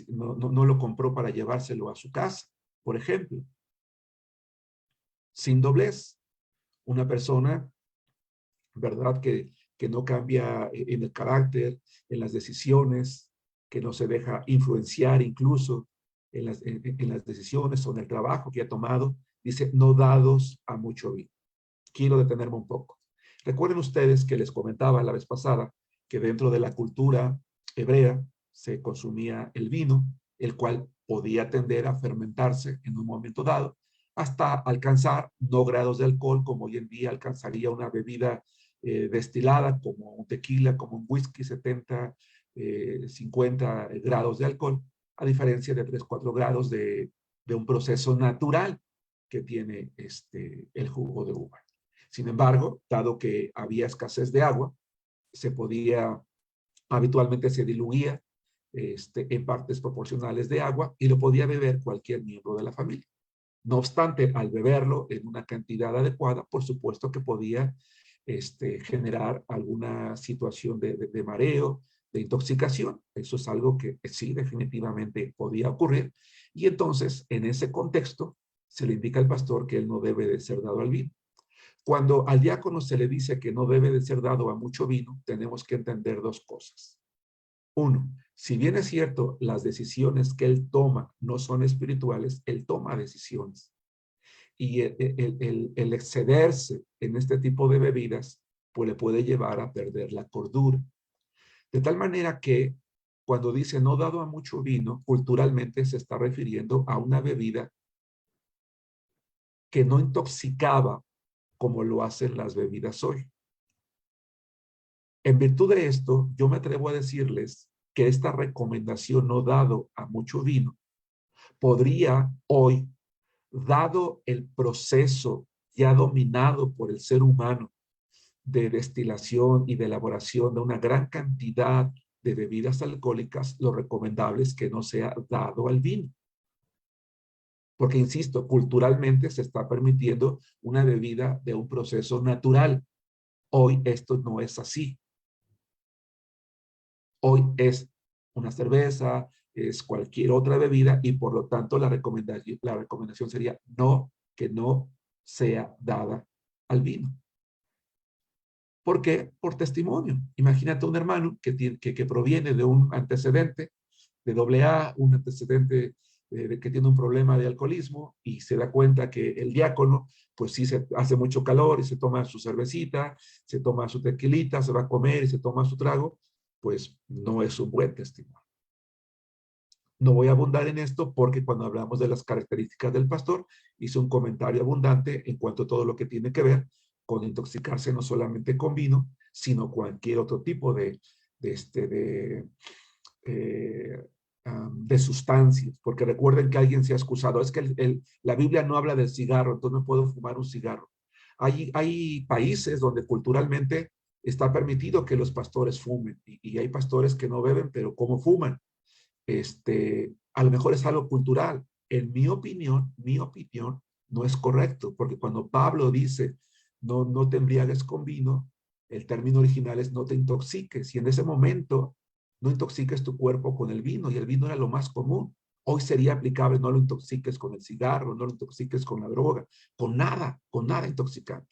A: no lo compró para llevárselo a su casa, por ejemplo, sin doblez. Una persona, ¿verdad? Que no cambia en el carácter, en las decisiones, que no se deja influenciar incluso en las decisiones o en el trabajo que ha tomado, dice, no dados a mucho vino. Quiero detenerme un poco. Recuerden ustedes que les comentaba la vez pasada que dentro de la cultura hebrea se consumía el vino, el cual podía tender a fermentarse en un momento dado hasta alcanzar no grados de alcohol como hoy en día alcanzaría una bebida destilada como un tequila, como un whisky, 70, 50 grados de alcohol, a diferencia de 3, 4 grados de un proceso natural que tiene el jugo de uva. Sin embargo, dado que había escasez de agua, habitualmente se diluía en partes proporcionales de agua y lo podía beber cualquier miembro de la familia. No obstante, al beberlo en una cantidad adecuada, por supuesto que podía generar alguna situación de mareo, de intoxicación. Eso es algo que sí definitivamente podía ocurrir. Y entonces, en ese contexto, se le indica al pastor que él no debe de ser dado al vino. Cuando al diácono se le dice que no debe de ser dado a mucho vino, tenemos que entender dos cosas. Uno, si bien es cierto, las decisiones que él toma no son espirituales, él toma decisiones. Y el excederse en este tipo de bebidas, pues le puede llevar a perder la cordura. De tal manera que cuando dice no dado a mucho vino, culturalmente se está refiriendo a una bebida que no intoxicaba como lo hacen las bebidas hoy. En virtud de esto, yo me atrevo a decirles que esta recomendación no dado a mucho vino podría hoy, dado el proceso ya dominado por el ser humano de destilación y de elaboración de una gran cantidad de bebidas alcohólicas, lo recomendable es que no sea dado al vino. Porque, insisto, culturalmente se está permitiendo una bebida de un proceso natural. Hoy esto no es así. Hoy es una cerveza, es cualquier otra bebida y por lo tanto la recomendación sería que no sea dada al vino. ¿Por qué? Por testimonio. Imagínate un hermano que proviene de un antecedente de AA, un antecedente que tiene un problema de alcoholismo y se da cuenta que el diácono, pues sí, se hace mucho calor y se toma su cervecita, se toma su tequilita, se va a comer y se toma su trago, pues no es un buen testimonio. No voy a abundar en esto porque cuando hablamos de las características del pastor, hice un comentario abundante en cuanto a todo lo que tiene que ver con intoxicarse no solamente con vino, sino cualquier otro tipo de sustancias. Porque recuerden que alguien se ha excusado, es que la Biblia no habla del cigarro, entonces no puedo fumar un cigarro. Hay países donde culturalmente está permitido que los pastores fumen, y hay pastores que no beben, pero ¿cómo fuman? A lo mejor es algo cultural. En mi opinión no es correcto, porque cuando Pablo dice, no te embriagues con vino, el término original es no te intoxiques, y en ese momento no intoxiques tu cuerpo con el vino, y el vino era lo más común. Hoy sería aplicable, no lo intoxiques con el cigarro, no lo intoxiques con la droga, con nada intoxicante.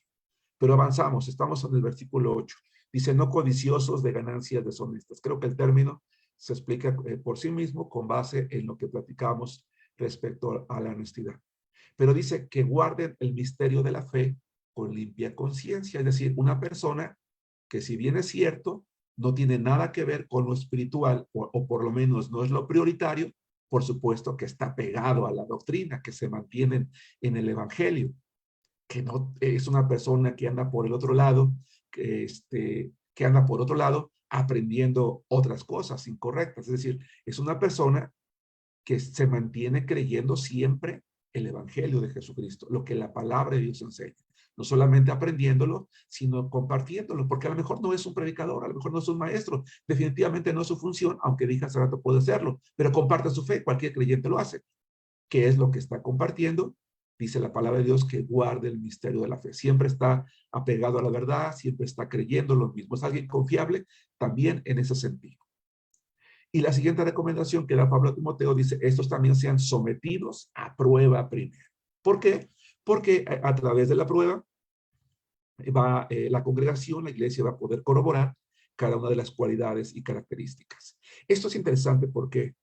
A: Pero avanzamos, estamos en el versículo 8. Dice, no codiciosos de ganancias deshonestas. Creo que el término se explica por sí mismo con base en lo que platicamos respecto a la honestidad. Pero dice que guarden el misterio de la fe con limpia conciencia, es decir, una persona que, si bien es cierto, no tiene nada que ver con lo espiritual, o por lo menos no es lo prioritario, por supuesto que está pegado a la doctrina, que se mantienen en el evangelio, que no es una persona que anda por el otro lado, que anda por otro lado aprendiendo otras cosas incorrectas. Es decir, es una persona que se mantiene creyendo siempre el evangelio de Jesucristo, lo que la palabra de Dios enseña. No solamente aprendiéndolo, sino compartiéndolo, porque a lo mejor no es un predicador, a lo mejor no es un maestro, definitivamente no es su función, aunque dije hace rato puede hacerlo, pero comparte su fe, cualquier creyente lo hace. ¿Qué es lo que está compartiendo? Dice la palabra de Dios que guarde el misterio de la fe. Siempre está apegado a la verdad, siempre está creyendo lo mismo. Es alguien confiable también en ese sentido. Y la siguiente recomendación que da Pablo a Timoteo dice, estos también sean sometidos a prueba primero. ¿Por qué? Porque a través de la prueba va la congregación, la iglesia va a poder corroborar cada una de las cualidades y características. Esto es interesante porque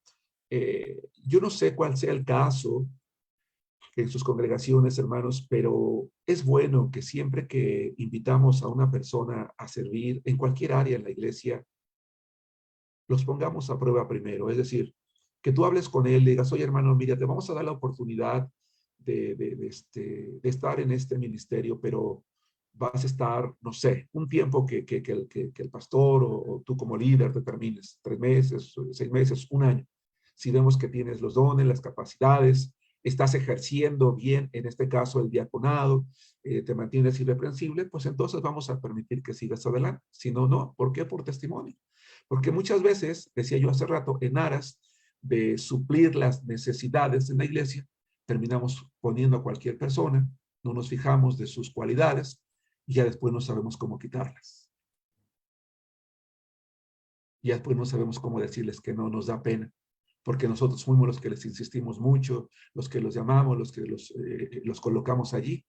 A: yo no sé cuál sea el caso en sus congregaciones, hermanos, pero es bueno que siempre que invitamos a una persona a servir en cualquier área en la iglesia, los pongamos a prueba primero. Es decir, que tú hables con él, le digas, oye, hermano, mira, te vamos a dar la oportunidad de estar en este ministerio, pero vas a estar, no sé, un tiempo que el pastor o tú como líder determines, 3 meses, 6 meses, un año. Si vemos que tienes los dones, las capacidades, estás ejerciendo bien, en este caso el diaconado, te mantienes irreprensible, pues entonces vamos a permitir que sigas adelante. Si no, no. ¿Por qué? Por testimonio. Porque muchas veces, decía yo hace rato, en aras de suplir las necesidades en la iglesia, terminamos poniendo a cualquier persona, no nos fijamos de sus cualidades y ya después no sabemos cómo quitarlas. Ya después no sabemos cómo decirles que no, nos da pena, porque nosotros fuimos los que les insistimos mucho, los que los llamamos, los que los colocamos allí.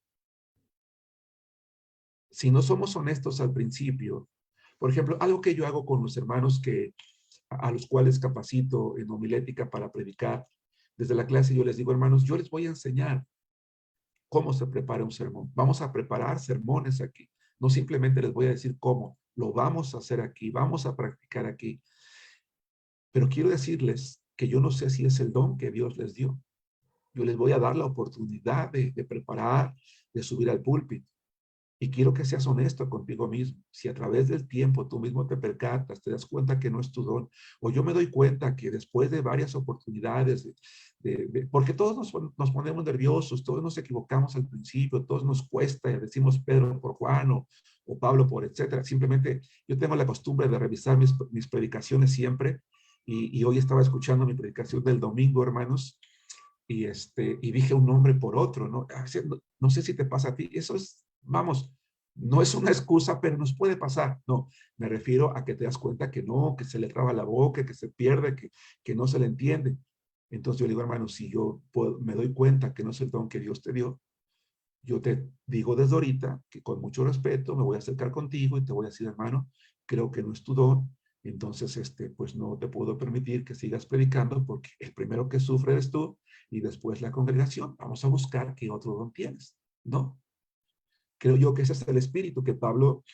A: Si no somos honestos al principio, por ejemplo, algo que yo hago con los hermanos a los cuales capacito en homilética para predicar, desde la clase yo les digo, hermanos, yo les voy a enseñar cómo se prepara un sermón. Vamos a preparar sermones aquí. No simplemente les voy a decir cómo, lo vamos a hacer aquí, vamos a practicar aquí. Pero quiero decirles que yo no sé si es el don que Dios les dio. Yo les voy a dar la oportunidad de preparar, de subir al púlpito. Y quiero que seas honesto contigo mismo. Si a través del tiempo tú mismo te percatas, te das cuenta que no es tu don, o yo me doy cuenta que después de varias oportunidades, porque todos nos ponemos nerviosos, todos nos equivocamos al principio, todos nos cuesta, decimos Pedro por Juan o Pablo por etcétera. Simplemente yo tengo la costumbre de revisar mis predicaciones siempre, y hoy estaba escuchando mi predicación del domingo, hermanos, y dije un nombre por otro, ¿no? No sé si te pasa a ti, eso es, vamos, no es una excusa, pero nos puede pasar. No, me refiero a que te das cuenta que no, que se le traba la boca, que se pierde, que no se le entiende. Entonces yo le digo, hermano, si yo me doy cuenta que no es el don que Dios te dio, yo te digo desde ahorita que con mucho respeto me voy a acercar contigo y te voy a decir, hermano, creo que no es tu don, entonces pues no te puedo permitir que sigas predicando porque el primero que sufre eres tú y después la congregación. Vamos a buscar qué otro don tienes, ¿no? Creo yo que ese es el espíritu que Pablo,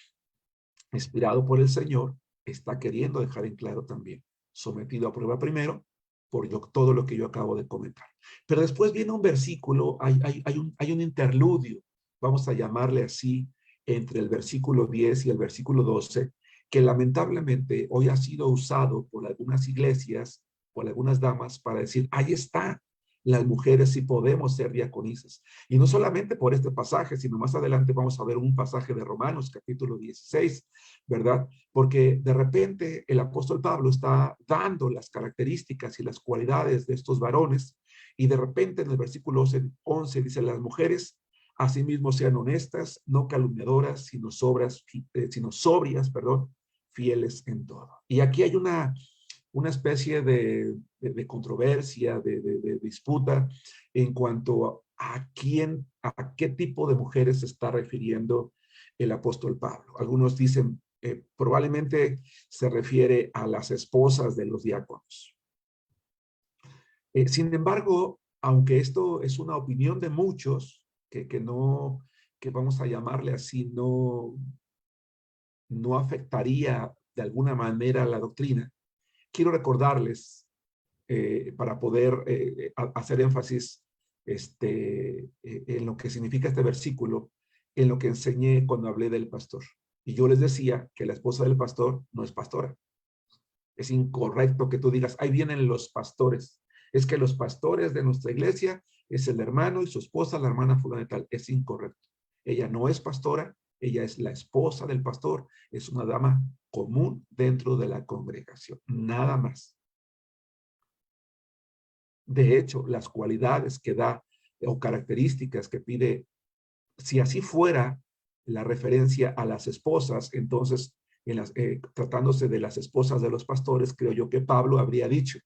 A: inspirado por el Señor, está queriendo dejar en claro también. Sometido a prueba primero por todo lo que yo acabo de comentar. Pero después viene un versículo, hay un interludio, vamos a llamarle así, entre el versículo 10 y el versículo 12, que lamentablemente hoy ha sido usado por algunas iglesias, por algunas damas, para decir, ahí está, las mujeres sí podemos ser diaconisas. Y no solamente por este pasaje, sino más adelante vamos a ver un pasaje de Romanos, capítulo 16, ¿verdad? Porque de repente el apóstol Pablo está dando las características y las cualidades de estos varones, y de repente en el versículo 11 dice, las mujeres asimismo sean honestas, no calumniadoras, sino sobrias, perdón, fieles en todo. Y aquí hay una especie de controversia, de disputa en cuanto a qué tipo de mujeres se está refiriendo el apóstol Pablo. Algunos dicen, probablemente se refiere a las esposas de los diáconos. Sin embargo, aunque esto es una opinión de muchos, que vamos a llamarle así, no afectaría de alguna manera la doctrina, quiero recordarles, para poder hacer énfasis en lo que significa este versículo, en lo que enseñé cuando hablé del pastor. Y yo les decía que la esposa del pastor no es pastora. Es incorrecto que tú digas, ahí vienen los pastores. Es que los pastores de nuestra iglesia es el hermano y su esposa, la hermana fulana y tal. Es incorrecto. Ella no es pastora, ella es la esposa del pastor. Es una dama común dentro de la congregación. Nada más. De hecho, las cualidades que da o características que pide, si así fuera la referencia a las esposas, entonces, tratándose de las esposas de los pastores, creo yo que Pablo habría dicho,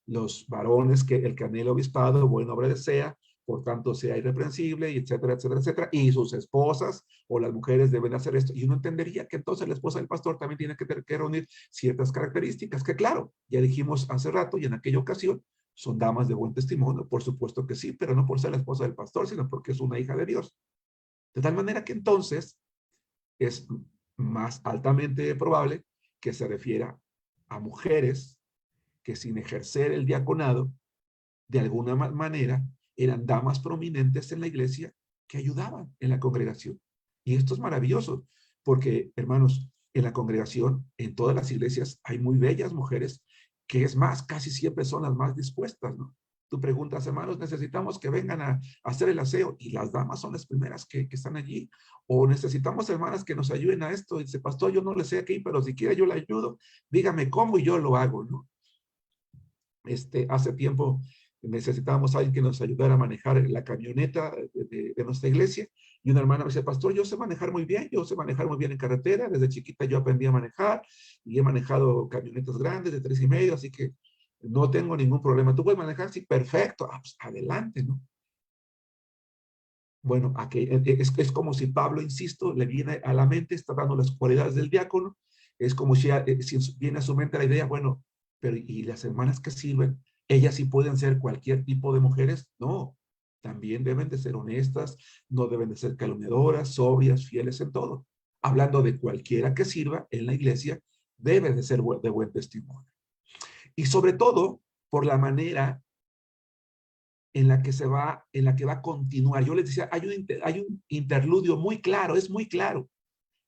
A: los varones que el que anhela obispado, buena obra desea, por tanto sea irreprensible, y etcétera, etcétera, etcétera, y sus esposas o las mujeres deben hacer esto. Y uno entendería que entonces la esposa del pastor también tiene que tener que reunir ciertas características, que claro, ya dijimos hace rato y en aquella ocasión, son damas de buen testimonio, por supuesto que sí, pero no por ser la esposa del pastor, sino porque es una hija de Dios. De tal manera que entonces es más altamente probable que se refiera a mujeres que sin ejercer el diaconado, de alguna manera, eran damas prominentes en la iglesia que ayudaban en la congregación. Y esto es maravilloso, porque, hermanos, en la congregación, en todas las iglesias, hay muy bellas mujeres que es más, casi siempre son las más dispuestas, ¿no? Tú preguntas, hermanos, necesitamos que vengan a hacer el aseo, y las damas son las primeras que están allí. O necesitamos hermanas que nos ayuden a esto, y dice, pastor, yo no le sé aquí, pero si quiere yo le ayudo, dígame cómo y yo lo hago, ¿no? Hace tiempo necesitábamos a alguien que nos ayudara a manejar la camioneta de nuestra iglesia, y una hermana me decía, pastor, yo sé manejar muy bien, yo sé manejar muy bien en carretera, desde chiquita yo aprendí a manejar, y he manejado camionetas grandes de 3,5, así que no tengo ningún problema. ¿Tú puedes manejar? Sí, perfecto. Ah, pues adelante, ¿no? Bueno, aquí es como si Pablo, insisto, le viene a la mente, está dando las cualidades del diácono, es como si viene a su mente la idea, bueno, pero ¿y las hermanas que sirven? ¿Ellas sí pueden ser cualquier tipo de mujeres? No, también deben de ser honestas, no deben de ser calumniadoras, sobrias, fieles en todo. Hablando de cualquiera que sirva en la iglesia, debe de ser de buen testimonio. Y sobre todo, por la manera en la que va a continuar. Yo les decía, hay un interludio muy claro, es muy claro,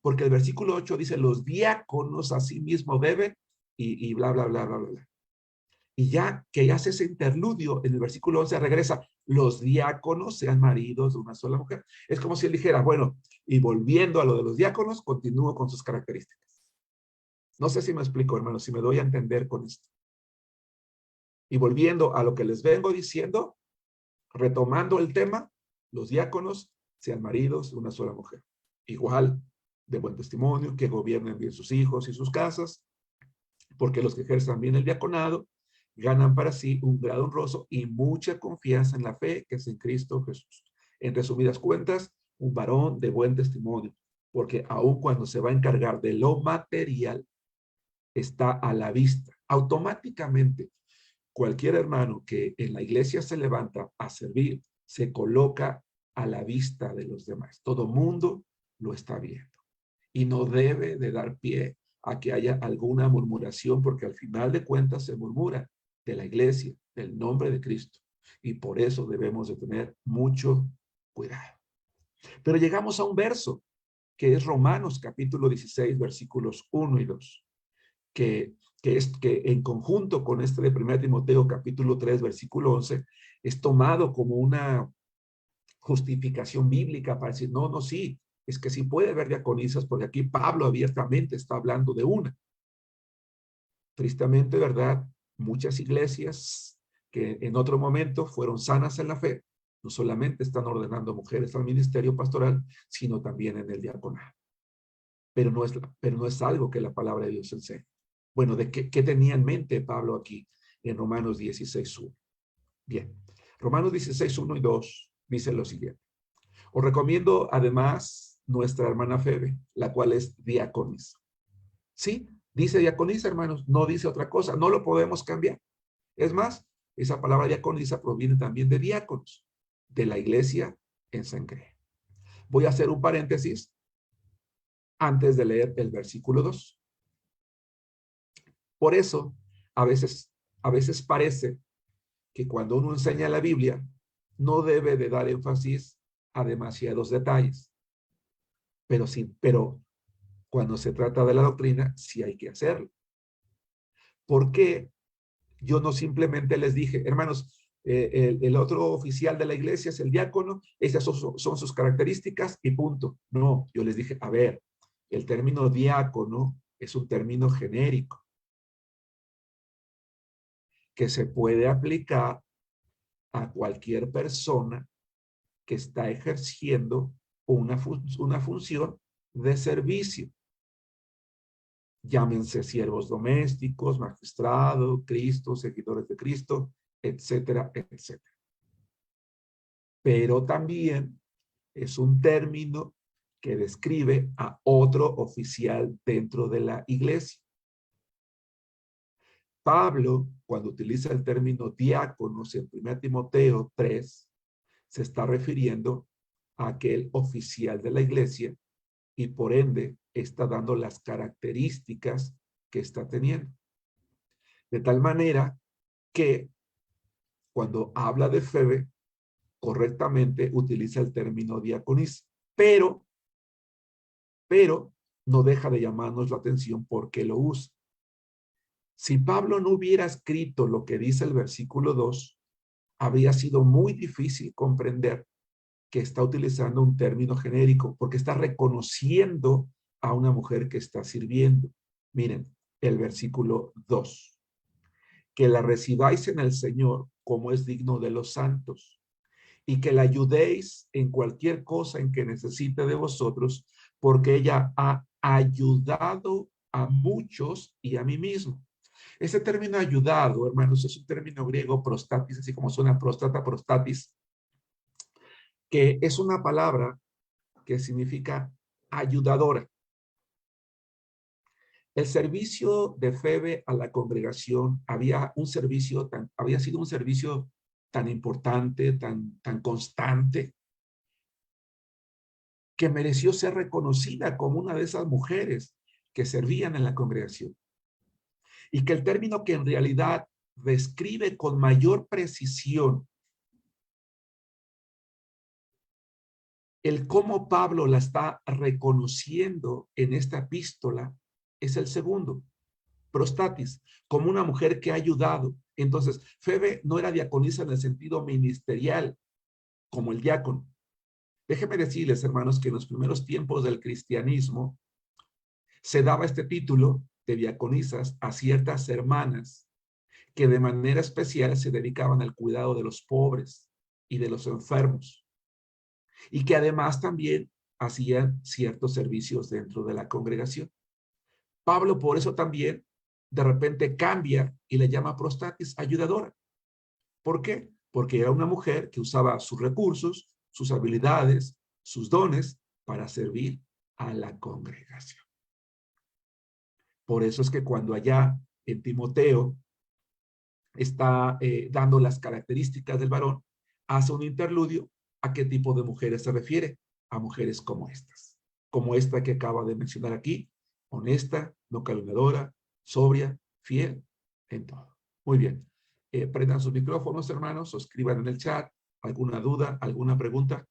A: porque el versículo 8 dice, los diáconos a sí mismo deben, y bla, bla, bla, bla, bla. Y ya que hace ese interludio, en el versículo 11 regresa, los diáconos sean maridos de una sola mujer. Es como si él dijera, bueno, y volviendo a lo de los diáconos, continúo con sus características. No sé si me explico, hermanos, si me doy a entender con esto. Y volviendo a lo que les vengo diciendo, retomando el tema, los diáconos sean maridos de una sola mujer. Igual, de buen testimonio, que gobiernen bien sus hijos y sus casas, porque los que ejerzan bien el diaconado ganan para sí un grado honroso y mucha confianza en la fe que es en Cristo Jesús. En resumidas cuentas, un varón de buen testimonio, porque aun cuando se va a encargar de lo material, está a la vista. Automáticamente, cualquier hermano que en la iglesia se levanta a servir, se coloca a la vista de los demás. Todo mundo lo está viendo. Y no debe de dar pie a que haya alguna murmuración, porque al final de cuentas se murmura de la iglesia, del nombre de Cristo. Y por eso debemos de tener mucho cuidado. Pero llegamos a un verso que es Romanos capítulo 16, versículos 1 y 2. que en conjunto con este de 1 Timoteo capítulo 3, versículo 11, es tomado como una justificación bíblica para decir, no, no, sí, es que sí puede haber diaconisas, porque aquí Pablo abiertamente está hablando de una. Tristemente, ¿verdad? Muchas iglesias que en otro momento fueron sanas en la fe, no solamente están ordenando mujeres al ministerio pastoral, sino también en el diaconado. Pero no es algo que la palabra de Dios enseña. Bueno, ¿de qué tenía en mente Pablo aquí en Romanos 16:1? Bien, Romanos 16:1 y 2 dice lo siguiente. Os recomiendo además nuestra hermana Febe, la cual es diaconisa. Sí, dice diaconisa, hermanos, no dice otra cosa, no lo podemos cambiar. Es más, esa palabra diaconisa proviene también de diáconos, de la iglesia en Sangre. Voy a hacer un paréntesis antes de leer el versículo 2. Por eso, a veces parece que cuando uno enseña la Biblia, no debe de dar énfasis a demasiados detalles. Pero cuando se trata de la doctrina, sí hay que hacerlo. ¿Por qué yo no simplemente les dije, hermanos, el otro oficial de la iglesia es el diácono, esas son sus características y punto? No, yo les dije, a ver, el término diácono es un término genérico que se puede aplicar a cualquier persona que está ejerciendo una función de servicio. Llámense siervos domésticos, magistrado, Cristo, seguidores de Cristo, etcétera, etcétera. Pero también es un término que describe a otro oficial dentro de la iglesia. Pablo, cuando utiliza el término diáconos en 1 Timoteo 3, se está refiriendo a aquel oficial de la iglesia y por ende está dando las características que está teniendo. De tal manera que cuando habla de Febe, correctamente utiliza el término diaconisa, pero no deja de llamarnos la atención porque lo usa. Si Pablo no hubiera escrito lo que dice el versículo 2, habría sido muy difícil comprender que está utilizando un término genérico, porque está reconociendo a una mujer que está sirviendo. Miren, el versículo 2. Que la recibáis en el Señor como es digno de los santos, y que la ayudéis en cualquier cosa en que necesite de vosotros, porque ella ha ayudado a muchos y a mí mismo. Ese término ayudado, hermanos, es un término griego prostatis, así como suena próstata, prostatis, que es una palabra que significa ayudadora. El servicio de Febe a la congregación había sido un servicio tan importante, tan constante, que mereció ser reconocida como una de esas mujeres que servían en la congregación. Y que el término que en realidad describe con mayor precisión el cómo Pablo la está reconociendo en esta epístola es el segundo, prostatis, como una mujer que ha ayudado. Entonces, Febe no era diaconisa en el sentido ministerial, como el diácono. Déjenme decirles, hermanos, que en los primeros tiempos del cristianismo se daba este título de diaconisas a ciertas hermanas que de manera especial se dedicaban al cuidado de los pobres y de los enfermos, y que además también hacían ciertos servicios dentro de la congregación. Pablo por eso también de repente cambia y le llama prostatis, ayudadora. ¿Por qué? Porque era una mujer que usaba sus recursos, sus habilidades, sus dones para servir a la congregación. Por eso es que cuando allá en Timoteo está dando las características del varón, hace un interludio. ¿A qué tipo de mujeres se refiere? A mujeres como esta que acaba de mencionar aquí, honesta, no calumniadora, sobria, fiel en todo. Muy bien. Prendan sus micrófonos, hermanos, o escriban en el chat alguna duda, alguna pregunta.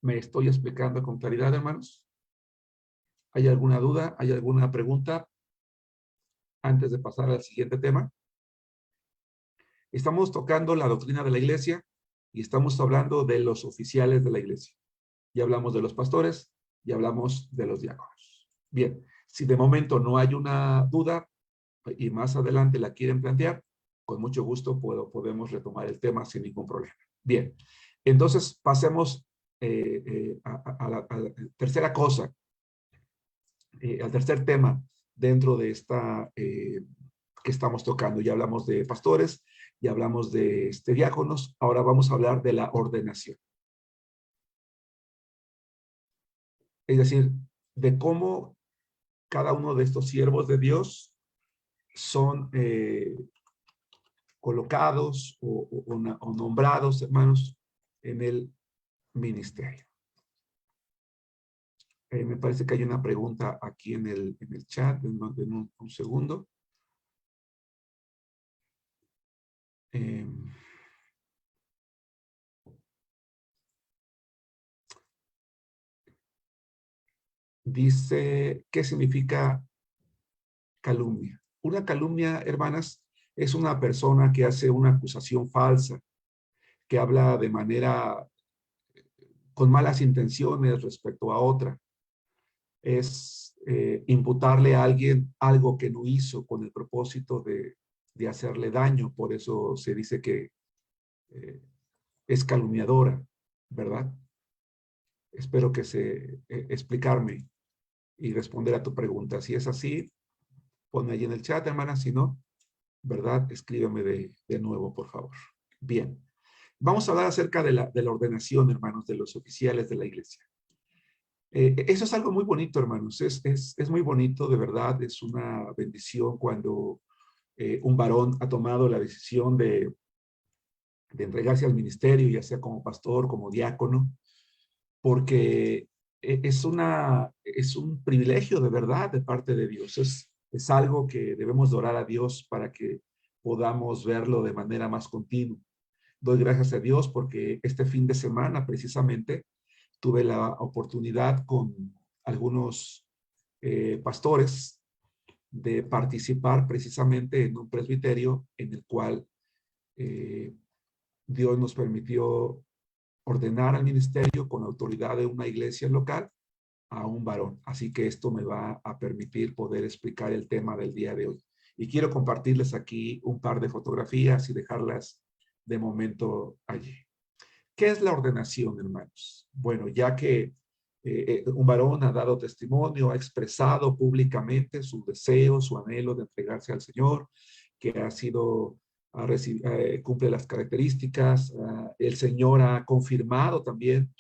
A: ¿Me estoy explicando con claridad, hermanos? ¿Hay alguna duda? ¿Hay alguna pregunta antes de pasar al siguiente tema? Estamos tocando la doctrina de la iglesia y estamos hablando de los oficiales de la iglesia. Ya hablamos de los pastores, ya hablamos de los diáconos. Bien, si de momento no hay una duda y más adelante la quieren plantear, con mucho gusto podemos retomar el tema sin ningún problema. Bien, entonces pasemos a la tercera cosa, al tercer tema dentro de esta que estamos tocando. Ya hablamos de pastores, ya hablamos de diáconos, ahora vamos a hablar de la ordenación. Es decir, de cómo cada uno de estos siervos de Dios son colocados o nombrados, hermanos, en el ministerio. Me parece que hay una pregunta aquí en el chat, en un segundo. Dice, ¿qué significa calumnia? Una calumnia, hermanas, es una persona que hace una acusación falsa, que habla de manera con malas intenciones respecto a otra. Es imputarle a alguien algo que no hizo con el propósito de hacerle daño. Por eso se dice que es calumniadora, ¿verdad? Espero que explicarme y responder a tu pregunta. Si es así, ponme ahí en el chat, hermana. Si no, ¿verdad? Escríbeme de nuevo, por favor. Bien. Vamos a hablar acerca de la ordenación, hermanos, de los oficiales de la iglesia. Eso es algo muy bonito, hermanos. Es muy bonito, de verdad. Es una bendición cuando un varón ha tomado la decisión de entregarse al ministerio, ya sea como pastor, como diácono, porque es un privilegio de verdad de parte de Dios. Es algo que debemos orar a Dios para que podamos verlo de manera más continua. Doy gracias a Dios porque este fin de semana precisamente tuve la oportunidad con algunos pastores de participar precisamente en un presbiterio en el cual Dios nos permitió ordenar al ministerio con autoridad de una iglesia local a un varón. Así que esto me va a permitir poder explicar el tema del día de hoy. Y quiero compartirles aquí un par de fotografías y dejarlas de momento allí. ¿Qué es la ordenación, hermanos? Bueno, ya que un varón ha dado testimonio, ha expresado públicamente su deseo, su anhelo de entregarse al Señor, que cumple las características, el Señor ha confirmado también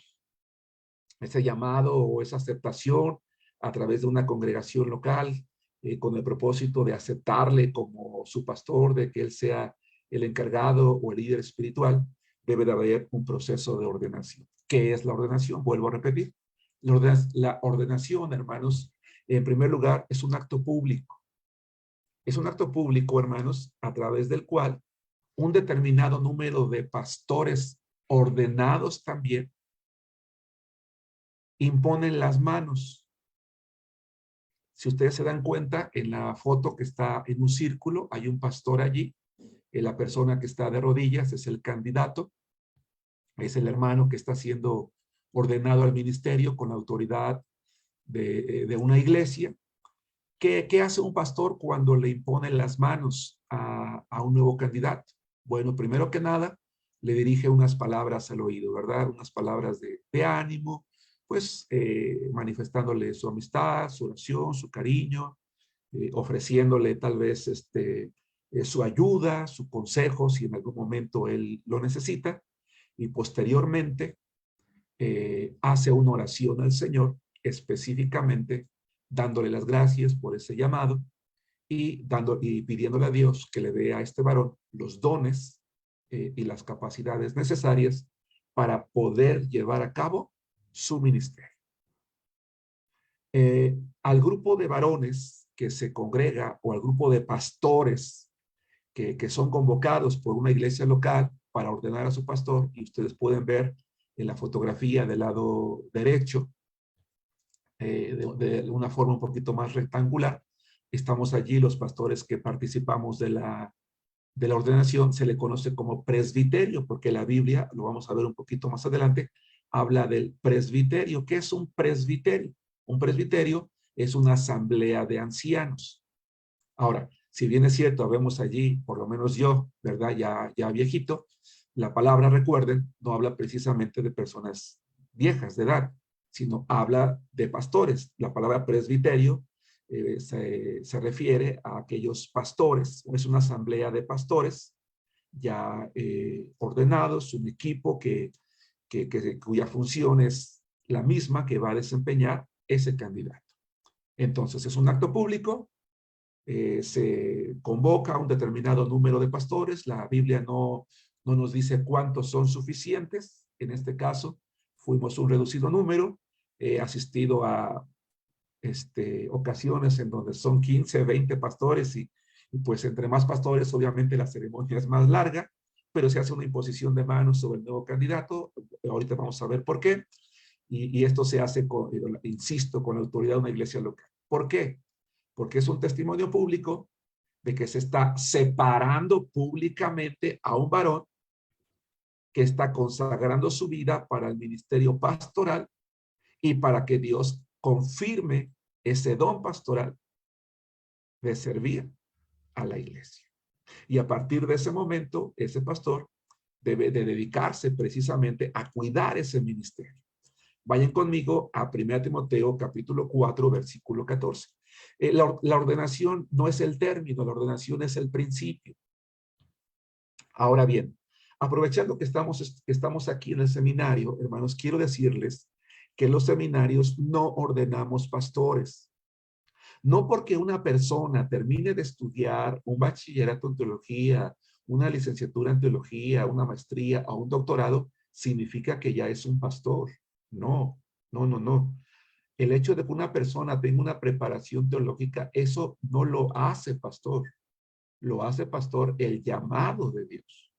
A: ese llamado o esa aceptación a través de una congregación local con el propósito de aceptarle como su pastor, de que él sea el encargado o el líder espiritual. Debe de haber un proceso de ordenación. ¿Qué es la ordenación? Vuelvo a repetir. La ordenación, hermanos, en primer lugar, es un acto público. Es un acto público, hermanos, a través del cual un determinado número de pastores ordenados también imponen las manos. Si ustedes se dan cuenta, en la foto que está en un círculo, hay un pastor allí. La persona que está de rodillas es el candidato, es el hermano que está siendo ordenado al ministerio con la autoridad de una iglesia. ¿Qué hace un pastor cuando le impone las manos a un nuevo candidato? Bueno, primero que nada, le dirige unas palabras al oído, ¿verdad? Unas palabras de ánimo, pues manifestándole su amistad, su oración, su cariño, ofreciéndole tal vez su ayuda, su consejo, si en algún momento él lo necesita, y posteriormente hace una oración al Señor, específicamente dándole las gracias por ese llamado y pidiéndole a Dios que le dé a este varón los dones y las capacidades necesarias para poder llevar a cabo su ministerio. Al grupo de varones que se congrega o al grupo de pastores que son convocados por una iglesia local para ordenar a su pastor, y ustedes pueden ver en la fotografía del lado derecho, de una forma un poquito más rectangular. Estamos allí los pastores que participamos de la ordenación. Se le conoce como presbiterio, porque la Biblia, lo vamos a ver un poquito más adelante, habla del presbiterio. ¿Qué es un presbiterio? Un presbiterio es una asamblea de ancianos. Ahora, si bien es cierto, vemos allí, por lo menos yo, ¿verdad? Ya viejito, la palabra, recuerden, no habla precisamente de personas viejas de edad, sino habla de pastores. La palabra presbiterio se refiere a aquellos pastores, es una asamblea de pastores ya ordenados, un equipo cuya función es la misma que va a desempeñar ese candidato. Entonces, es un acto público, se convoca a un determinado número de pastores. La Biblia no nos dice cuántos son suficientes. En este caso, fuimos un reducido número. He asistido a ocasiones en donde son 15, 20 pastores y pues entre más pastores, obviamente la ceremonia es más larga, pero se hace una imposición de manos sobre el nuevo candidato. Ahorita vamos a ver por qué. Y esto se hace, insisto, con la autoridad de una iglesia local. ¿Por qué? Porque es un testimonio público de que se está separando públicamente a un varón que está consagrando su vida para el ministerio pastoral y para que Dios confirme ese don pastoral de servir a la iglesia. Y a partir de ese momento, ese pastor debe de dedicarse precisamente a cuidar ese ministerio. Vayan conmigo a 1 Timoteo capítulo 4, versículo 14. La ordenación no es el término, la ordenación es el principio. Ahora bien, aprovechando que estamos aquí en el seminario, hermanos, quiero decirles que en los seminarios no ordenamos pastores. No porque una persona termine de estudiar un bachillerato en teología, una licenciatura en teología, una maestría o un doctorado, significa que ya es un pastor. No, no, no, no. El hecho de que una persona tenga una preparación teológica, eso no lo hace pastor. Lo hace pastor el llamado de Dios.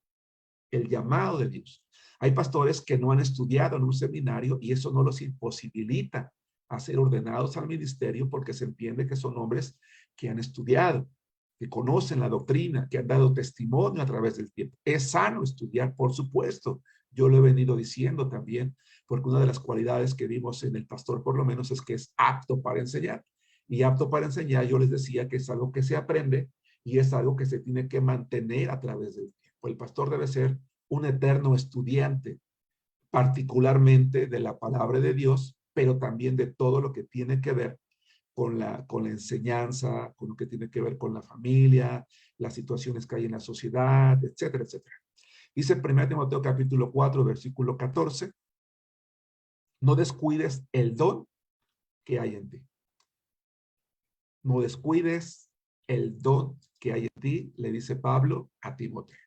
A: El llamado de Dios. Hay pastores que no han estudiado en un seminario y eso no los imposibilita a ser ordenados al ministerio porque se entiende que son hombres que han estudiado, que conocen la doctrina, que han dado testimonio a través del tiempo. Es sano estudiar, por supuesto. Yo lo he venido diciendo también, porque una de las cualidades que vimos en el pastor, por lo menos, es que es apto para enseñar. Y apto para enseñar, yo les decía que es algo que se aprende y es algo que se tiene que mantener a través del tiempo. El pastor debe ser un eterno estudiante, particularmente de la palabra de Dios, pero también de todo lo que tiene que ver con la enseñanza, con lo que tiene que ver con la familia, las situaciones que hay en la sociedad, etcétera, etcétera. Dice en 1 Timoteo capítulo 4, versículo 14, no descuides el don que hay en ti. No descuides el don que hay en ti, le dice Pablo a Timoteo,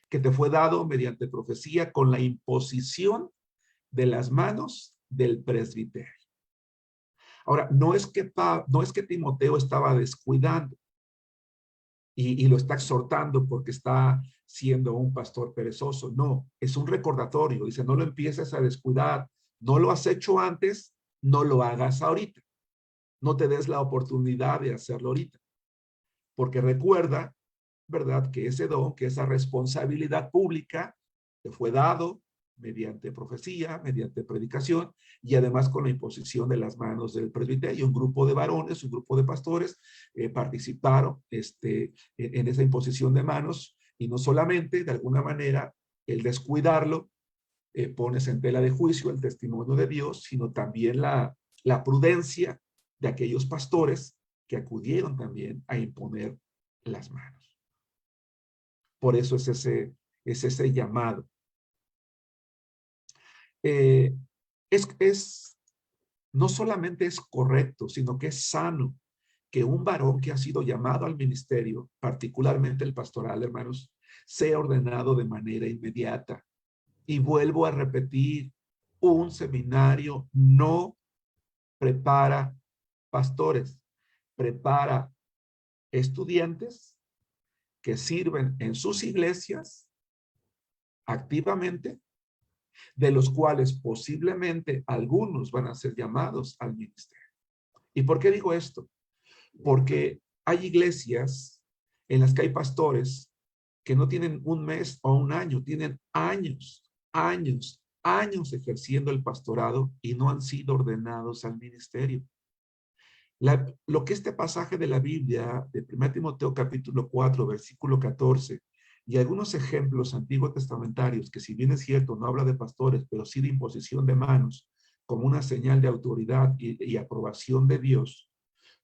A: que te fue dado mediante profecía con la imposición de las manos del presbiterio. Ahora, no es que Timoteo estaba descuidando y lo está exhortando porque está siendo un pastor perezoso. No, es un recordatorio. Dice, no lo empieces a descuidar. No lo has hecho antes, no lo hagas ahorita. No te des la oportunidad de hacerlo ahorita. Porque recuerda, ¿verdad? Que ese don, que esa responsabilidad pública te fue dado mediante profecía, mediante predicación y además con la imposición de las manos del presbiterio. Un grupo de varones, un grupo de pastores participaron en esa imposición de manos y no solamente, de alguna manera, el descuidarlo pones en tela de juicio el testimonio de Dios, sino también la prudencia de aquellos pastores que acudieron también a imponer las manos. Por eso es ese llamado. No solamente es correcto, sino que es sano que un varón que ha sido llamado al ministerio, particularmente el pastoral, hermanos, sea ordenado de manera inmediata. Y vuelvo a repetir, un seminario no prepara pastores, prepara estudiantes que sirven en sus iglesias activamente de los cuales posiblemente algunos van a ser llamados al ministerio. ¿Y por qué digo esto? Porque hay iglesias en las que hay pastores que no tienen un mes o un año, tienen años ejerciendo el pastorado y no han sido ordenados al ministerio. Lo que este pasaje de la Biblia, de 1 Timoteo capítulo 4, versículo 14, y algunos ejemplos antiguos testamentarios, que si bien es cierto, no habla de pastores, pero sí de imposición de manos, como una señal de autoridad y aprobación de Dios,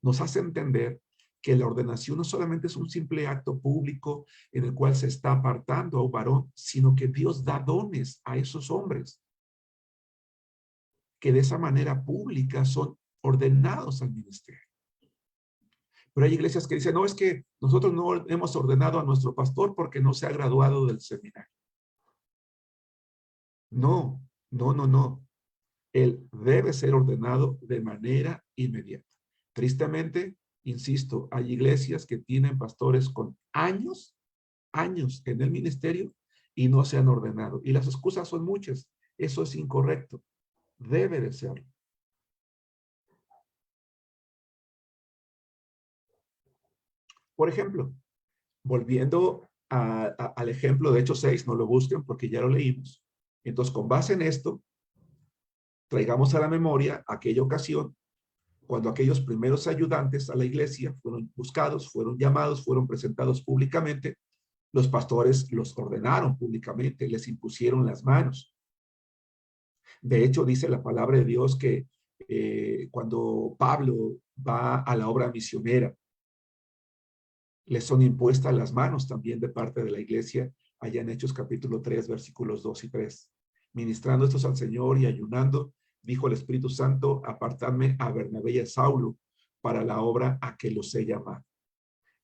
A: nos hace entender que la ordenación no solamente es un simple acto público en el cual se está apartando a un varón, sino que Dios da dones a esos hombres, que de esa manera pública son ordenados al ministerio. Pero hay iglesias que dicen, no, es que nosotros no hemos ordenado a nuestro pastor porque no se ha graduado del seminario. No, no, no, no. Él debe ser ordenado de manera inmediata. Tristemente, insisto, hay iglesias que tienen pastores con años en el ministerio y no se han ordenado. Y las excusas son muchas. Eso es incorrecto. Debe de serlo. Por ejemplo, volviendo al ejemplo de Hechos 6, no lo busquen porque ya lo leímos. Entonces, con base en esto, traigamos a la memoria aquella ocasión cuando aquellos primeros ayudantes a la iglesia fueron buscados, fueron llamados, fueron presentados públicamente. Los pastores los ordenaron públicamente, les impusieron las manos. De hecho, dice la palabra de Dios que cuando Pablo va a la obra misionera, les son impuestas las manos también de parte de la iglesia, allá en Hechos capítulo 3, versículos 2 y 3. Ministrando estos al Señor y ayunando, dijo el Espíritu Santo, apartadme a Bernabé y a Saulo para la obra a que los he llamado.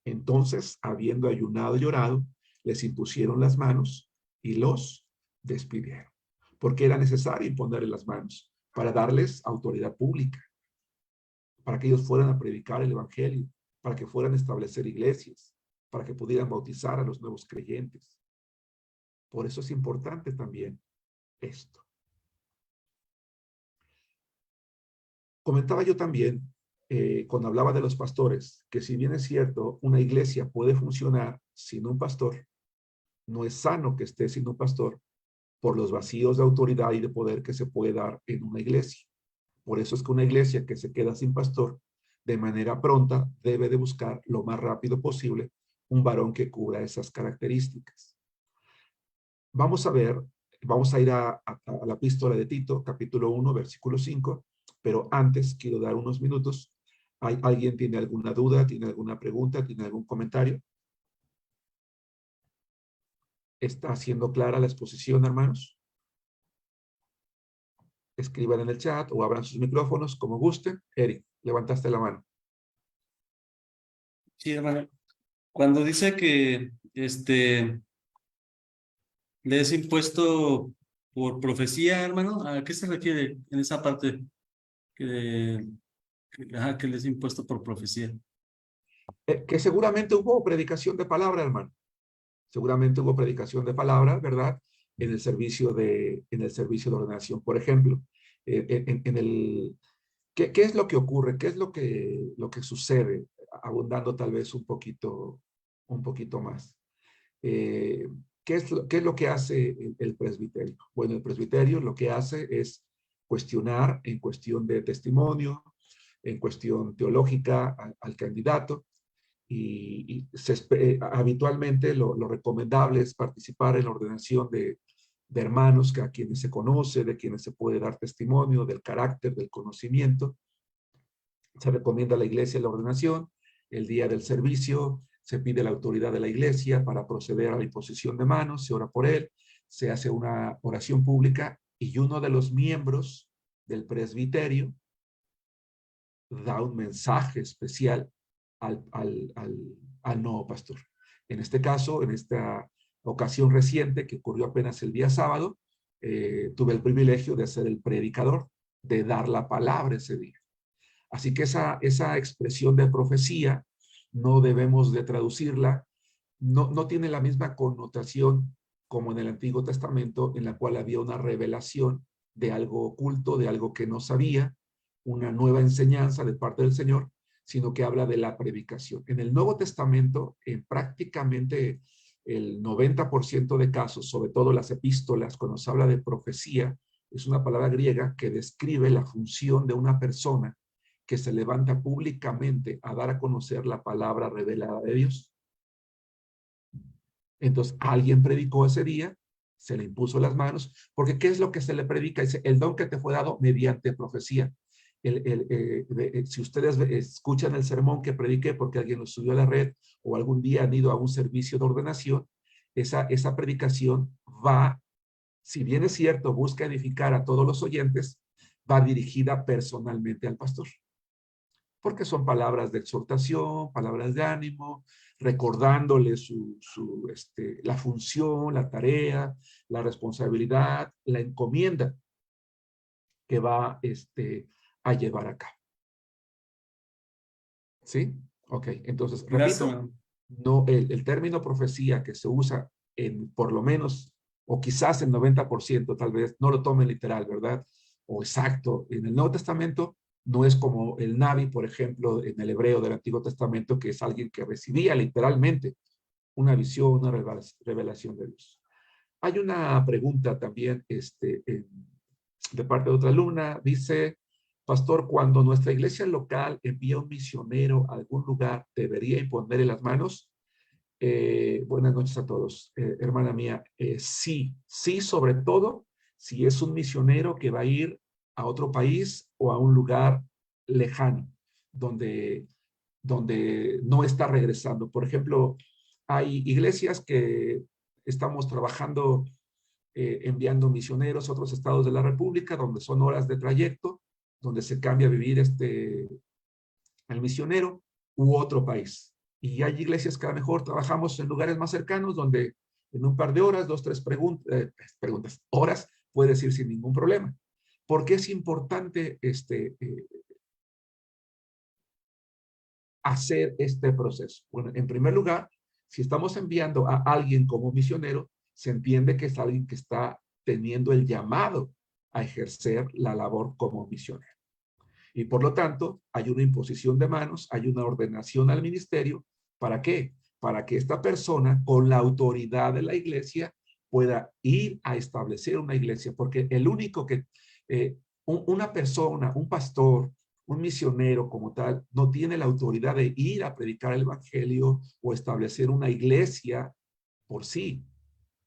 A: Entonces, habiendo ayunado y orado, les impusieron las manos y los despidieron, porque era necesario imponerles las manos para darles autoridad pública, para que ellos fueran a predicar el evangelio, para que fueran a establecer iglesias, para que pudieran bautizar a los nuevos creyentes. Por eso es importante también esto. Comentaba yo también, cuando hablaba de los pastores, que si bien es cierto, una iglesia puede funcionar sin un pastor, no es sano que esté sin un pastor por los vacíos de autoridad y de poder que se puede dar en una iglesia. Por eso es que una iglesia que se queda sin pastor, de manera pronta, debe de buscar lo más rápido posible un varón que cubra esas características. Vamos a ver, vamos a ir a la epístola de Tito, capítulo 1, versículo 5, pero antes quiero dar unos minutos. ¿Alguien tiene alguna duda, tiene alguna pregunta, tiene algún comentario? ¿Está siendo clara la exposición, hermanos? Escriban en el chat o abran sus micrófonos como gusten. Eric, levantaste la mano.
C: Sí, hermano. Cuando dice que le es impuesto por profecía, hermano, ¿a qué se refiere en esa parte que le es impuesto por profecía?
A: Que seguramente hubo predicación de palabra, hermano. Seguramente hubo predicación de palabra, ¿verdad? En el servicio de ordenación. Por ejemplo, ¿qué es lo que ocurre? ¿Qué es lo que sucede? Abundando tal vez un poquito más. ¿Qué es lo que hace el presbiterio? Bueno, el presbiterio lo que hace es cuestionar en cuestión de testimonio, en cuestión teológica al candidato, y habitualmente lo recomendable es participar en la ordenación de hermanos a quienes se conoce, de quienes se puede dar testimonio, del carácter, del conocimiento. Se recomienda a la iglesia la ordenación, el día del servicio se pide la autoridad de la iglesia para proceder a la imposición de manos, se ora por él, se hace una oración pública y uno de los miembros del presbiterio da un mensaje especial al nuevo pastor. En este caso, en esta ocasión reciente que ocurrió apenas el día sábado, tuve el privilegio de ser el predicador, de dar la palabra ese día. Así que esa expresión de profecía no debemos de traducirla, no tiene la misma connotación como en el Antiguo Testamento, en la cual había una revelación de algo oculto, de algo que no sabía, una nueva enseñanza de parte del Señor, sino que habla de la predicación. En el Nuevo Testamento, en prácticamente el 90% de casos, sobre todo las epístolas, cuando se habla de profecía, es una palabra griega que describe la función de una persona que se levanta públicamente a dar a conocer la palabra revelada de Dios. Entonces, alguien predicó ese día, se le impuso las manos, porque ¿qué es lo que se le predica? Dice, el don que te fue dado mediante profecía. Si ustedes escuchan el sermón que prediqué porque alguien lo subió a la red o algún día han ido a un servicio de ordenación, esa predicación va, si bien es cierto, busca edificar a todos los oyentes, va dirigida personalmente al pastor. Porque son palabras de exhortación, palabras de ánimo, recordándole la función, la tarea, la responsabilidad, la encomienda que va a llevar a cabo. ¿Sí? Ok, entonces,
C: Gracias,
A: repito,
C: hermano.
A: no, el término profecía que se usa en por lo menos, o quizás en 90%, tal vez, no lo tomen literal, ¿verdad? O exacto. En el Nuevo Testamento no es como el Navi, por ejemplo, en el hebreo del Antiguo Testamento, que es alguien que recibía literalmente una visión, una revelación de Dios. Hay una pregunta también de parte de otra alumna, dice, pastor, cuando nuestra iglesia local envía un misionero a algún lugar, ¿debería imponerle las manos? Buenas noches a todos, hermana mía. Sí, sí, sobre todo si es un misionero que va a ir a otro país o a un lugar lejano, donde, donde no está regresando. Por ejemplo, hay iglesias que estamos trabajando enviando misioneros a otros estados de la República, donde son horas de trayecto, donde se cambia a vivir el misionero u otro país. Y hay iglesias que a lo mejor trabajamos en lugares más cercanos, donde en un par de horas, dos, tres horas, puedes ir sin ningún problema. ¿Por qué es importante hacer este proceso? Bueno, en primer lugar, si estamos enviando a alguien como misionero, se entiende que es alguien que está teniendo el llamado a ejercer la labor como misionero. Y por lo tanto, hay una imposición de manos, hay una ordenación al ministerio. ¿Para qué? Para que esta persona, con la autoridad de la iglesia, pueda ir a establecer una iglesia. Porque el único que, una persona, un pastor, un misionero como tal, no tiene la autoridad de ir a predicar el evangelio o establecer una iglesia por sí,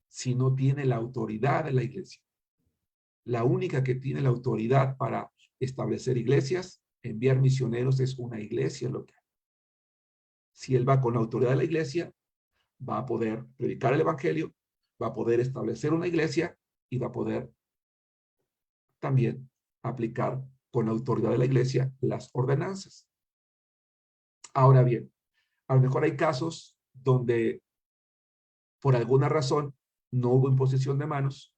A: si no tiene la autoridad de la iglesia. La única que tiene la autoridad para establecer iglesias, enviar misioneros, es una iglesia local. Si él va con la autoridad de la iglesia, va a poder predicar el evangelio, va a poder establecer una iglesia y va a poder también aplicar con la autoridad de la iglesia las ordenanzas. Ahora bien, a lo mejor hay casos donde por alguna razón no hubo imposición de manos,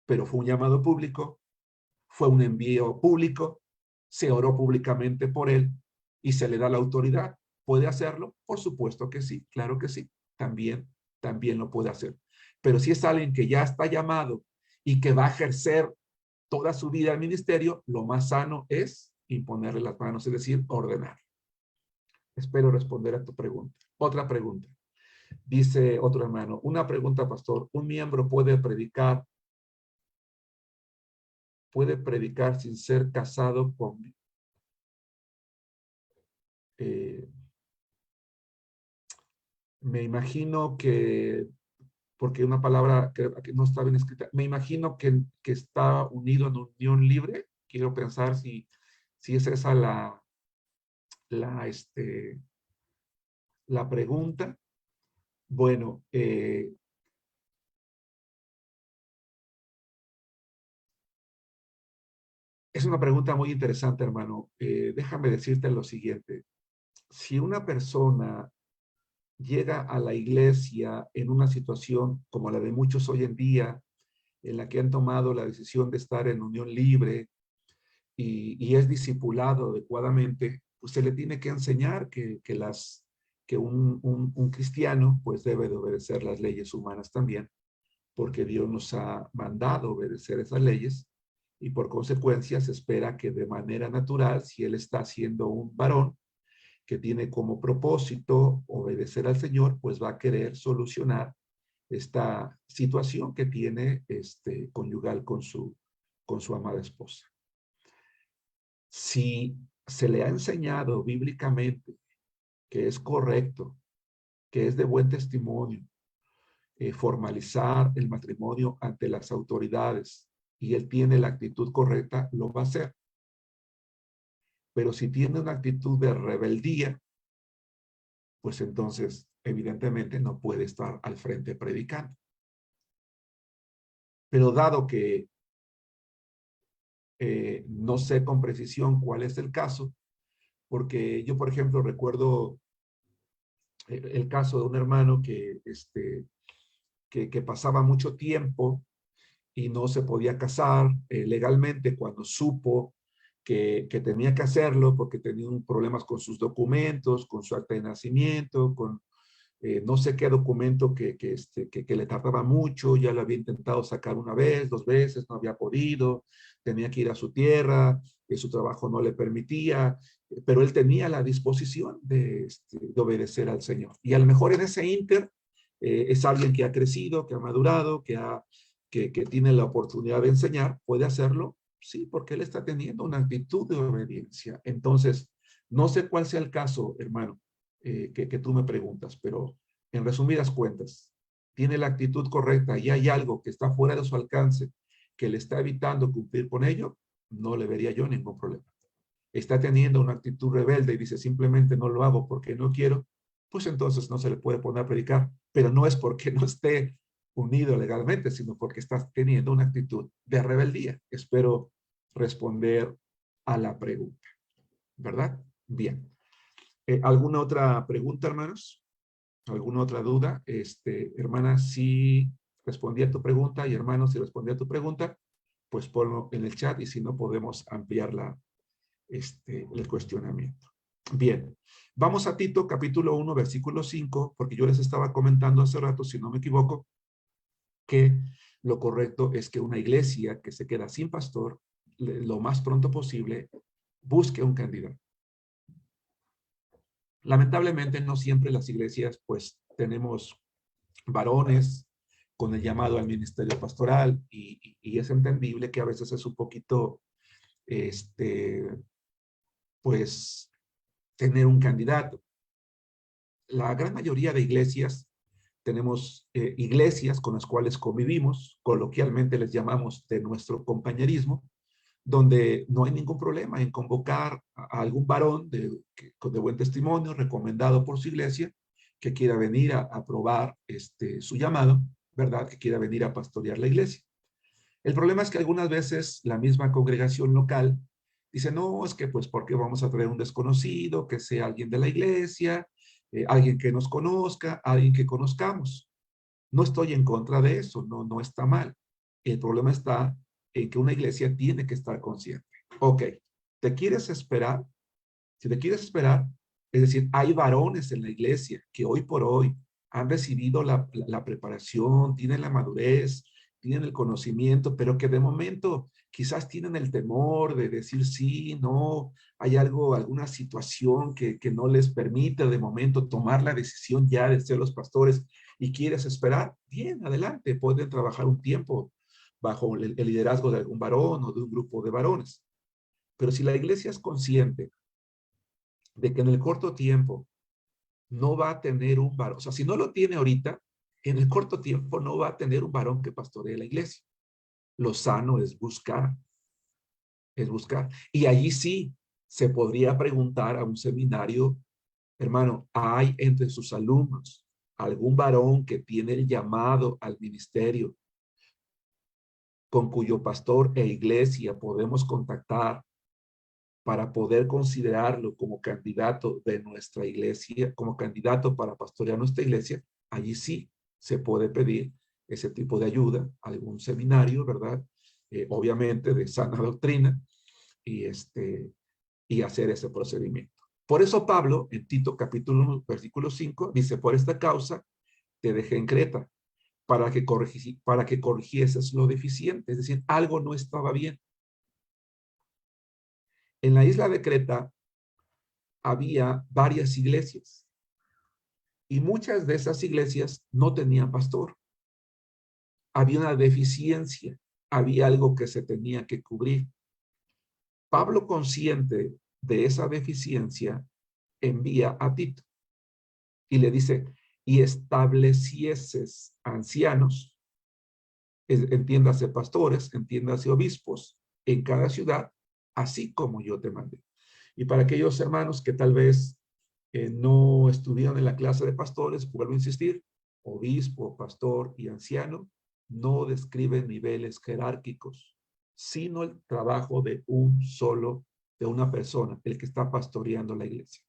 A: pero fue un llamado público, fue un envío público, se oró públicamente por él y se le da la autoridad. ¿Puede hacerlo? Por supuesto que sí, claro que sí, también lo puede hacer. Pero si es alguien que ya está llamado y que va a ejercer toda su vida al ministerio, lo más sano es imponerle las manos, es decir, ordenar. Espero responder a tu pregunta. Otra pregunta. Dice otro hermano, una pregunta, pastor. ¿Un miembro puede predicar sin ser casado con... me imagino que, porque una palabra que no está bien escrita, me imagino que está unido en unión libre. Quiero pensar si es esa la, la pregunta. Bueno, es una pregunta muy interesante, hermano. Déjame decirte lo siguiente. Si una persona llega a la iglesia en una situación como la de muchos hoy en día, en la que han tomado la decisión de estar en unión libre y es discipulado adecuadamente, pues se le tiene que enseñar que un cristiano pues debe de obedecer las leyes humanas también, porque Dios nos ha mandado obedecer esas leyes y por consecuencia se espera que de manera natural, si él está siendo un varón que tiene como propósito obedecer al Señor, pues va a querer solucionar esta situación que tiene conyugal con su amada esposa. Si se le ha enseñado bíblicamente que es correcto, que es de buen testimonio, formalizar el matrimonio ante las autoridades y él tiene la actitud correcta, lo va a hacer. Pero si tiene una actitud de rebeldía, pues entonces evidentemente no puede estar al frente predicando. Pero dado que no sé con precisión cuál es el caso, porque yo, por ejemplo, recuerdo el caso de un hermano que pasaba mucho tiempo y no se podía casar legalmente cuando supo que tenía que hacerlo porque tenía problemas con sus documentos, con su acta de nacimiento, con no sé qué documento que le tardaba mucho, ya lo había intentado sacar una vez, dos veces, no había podido, tenía que ir a su tierra, su trabajo no le permitía, pero él tenía la disposición de obedecer al Señor. Y a lo mejor en ese ínter es alguien que ha crecido, que ha madurado, que tiene la oportunidad de enseñar, puede hacerlo, sí, porque él está teniendo una actitud de obediencia. Entonces, no sé cuál sea el caso, hermano, que tú me preguntas, pero en resumidas cuentas, tiene la actitud correcta y hay algo que está fuera de su alcance que le está evitando cumplir con ello, no le vería yo ningún problema. Está teniendo una actitud rebelde y dice simplemente no lo hago porque no quiero, pues entonces no se le puede poner a predicar, pero no es porque no esté unido legalmente, sino porque está teniendo una actitud de rebeldía. Espero responder a la pregunta, ¿verdad? Bien. ¿Alguna otra pregunta, hermanos? ¿Alguna otra duda? Hermana, si respondí a tu pregunta y hermano, si respondí a tu pregunta, pues ponlo en el chat y si no podemos ampliar el cuestionamiento. Bien, vamos a Tito capítulo 1, versículo 5, porque yo les estaba comentando hace rato, si no me equivoco, que lo correcto es que una iglesia que se queda sin pastor, lo más pronto posible, busque un candidato. Lamentablemente no siempre las iglesias pues tenemos varones con el llamado al ministerio pastoral y es entendible que a veces es un poquito, pues, tener un candidato. La gran mayoría de iglesias tenemos iglesias con las cuales convivimos, coloquialmente les llamamos de nuestro compañerismo, donde no hay ningún problema en convocar a algún varón de buen testimonio, recomendado por su iglesia, que quiera venir a probar su llamado, ¿verdad? Que quiera venir a pastorear la iglesia. El problema es que algunas veces la misma congregación local dice, no, es que pues, ¿por qué vamos a traer un desconocido, que sea alguien de la iglesia, alguien que nos conozca, alguien que conozcamos? No estoy en contra de eso, no está mal. El problema está en que una iglesia tiene que estar consciente. Ok, ¿te quieres esperar? Si te quieres esperar, es decir, hay varones en la iglesia que hoy por hoy han recibido la preparación, tienen la madurez, tienen el conocimiento, pero que de momento quizás tienen el temor de decir sí, no, hay algo, alguna situación que no les permite de momento tomar la decisión ya de ser los pastores y quieres esperar, bien, adelante, pueden trabajar un tiempo bajo el liderazgo de algún varón o de un grupo de varones. Pero si la iglesia es consciente de que en el corto tiempo no va a tener un varón, o sea, si no lo tiene ahorita, en el corto tiempo no va a tener un varón que pastoree la iglesia. Lo sano es buscar, es buscar. Y allí sí se podría preguntar a un seminario, hermano, ¿hay entre sus alumnos algún varón que tiene el llamado al ministerio con cuyo pastor e iglesia podemos contactar para poder considerarlo como candidato de nuestra iglesia, como candidato para pastorear nuestra iglesia? Allí sí se puede pedir ese tipo de ayuda, algún seminario, ¿verdad? Obviamente de sana doctrina y, y hacer ese procedimiento. Por eso Pablo, en Tito capítulo 1, versículo 5, dice, por esta causa te dejé en Creta, para que corrigieses lo deficiente, es decir, algo no estaba bien. En la isla de Creta había varias iglesias y muchas de esas iglesias no tenían pastor. Había una deficiencia, había algo que se tenía que cubrir. Pablo, consciente de esa deficiencia, envía a Tito y le dice, y establecieses ancianos, entiéndase pastores, entiéndase obispos, en cada ciudad, así como yo te mandé. Y para aquellos hermanos que tal vez no estuvieron en la clase de pastores, vuelvo a insistir, obispo, pastor y anciano no describen niveles jerárquicos, sino el trabajo de de una persona, el que está pastoreando la iglesia.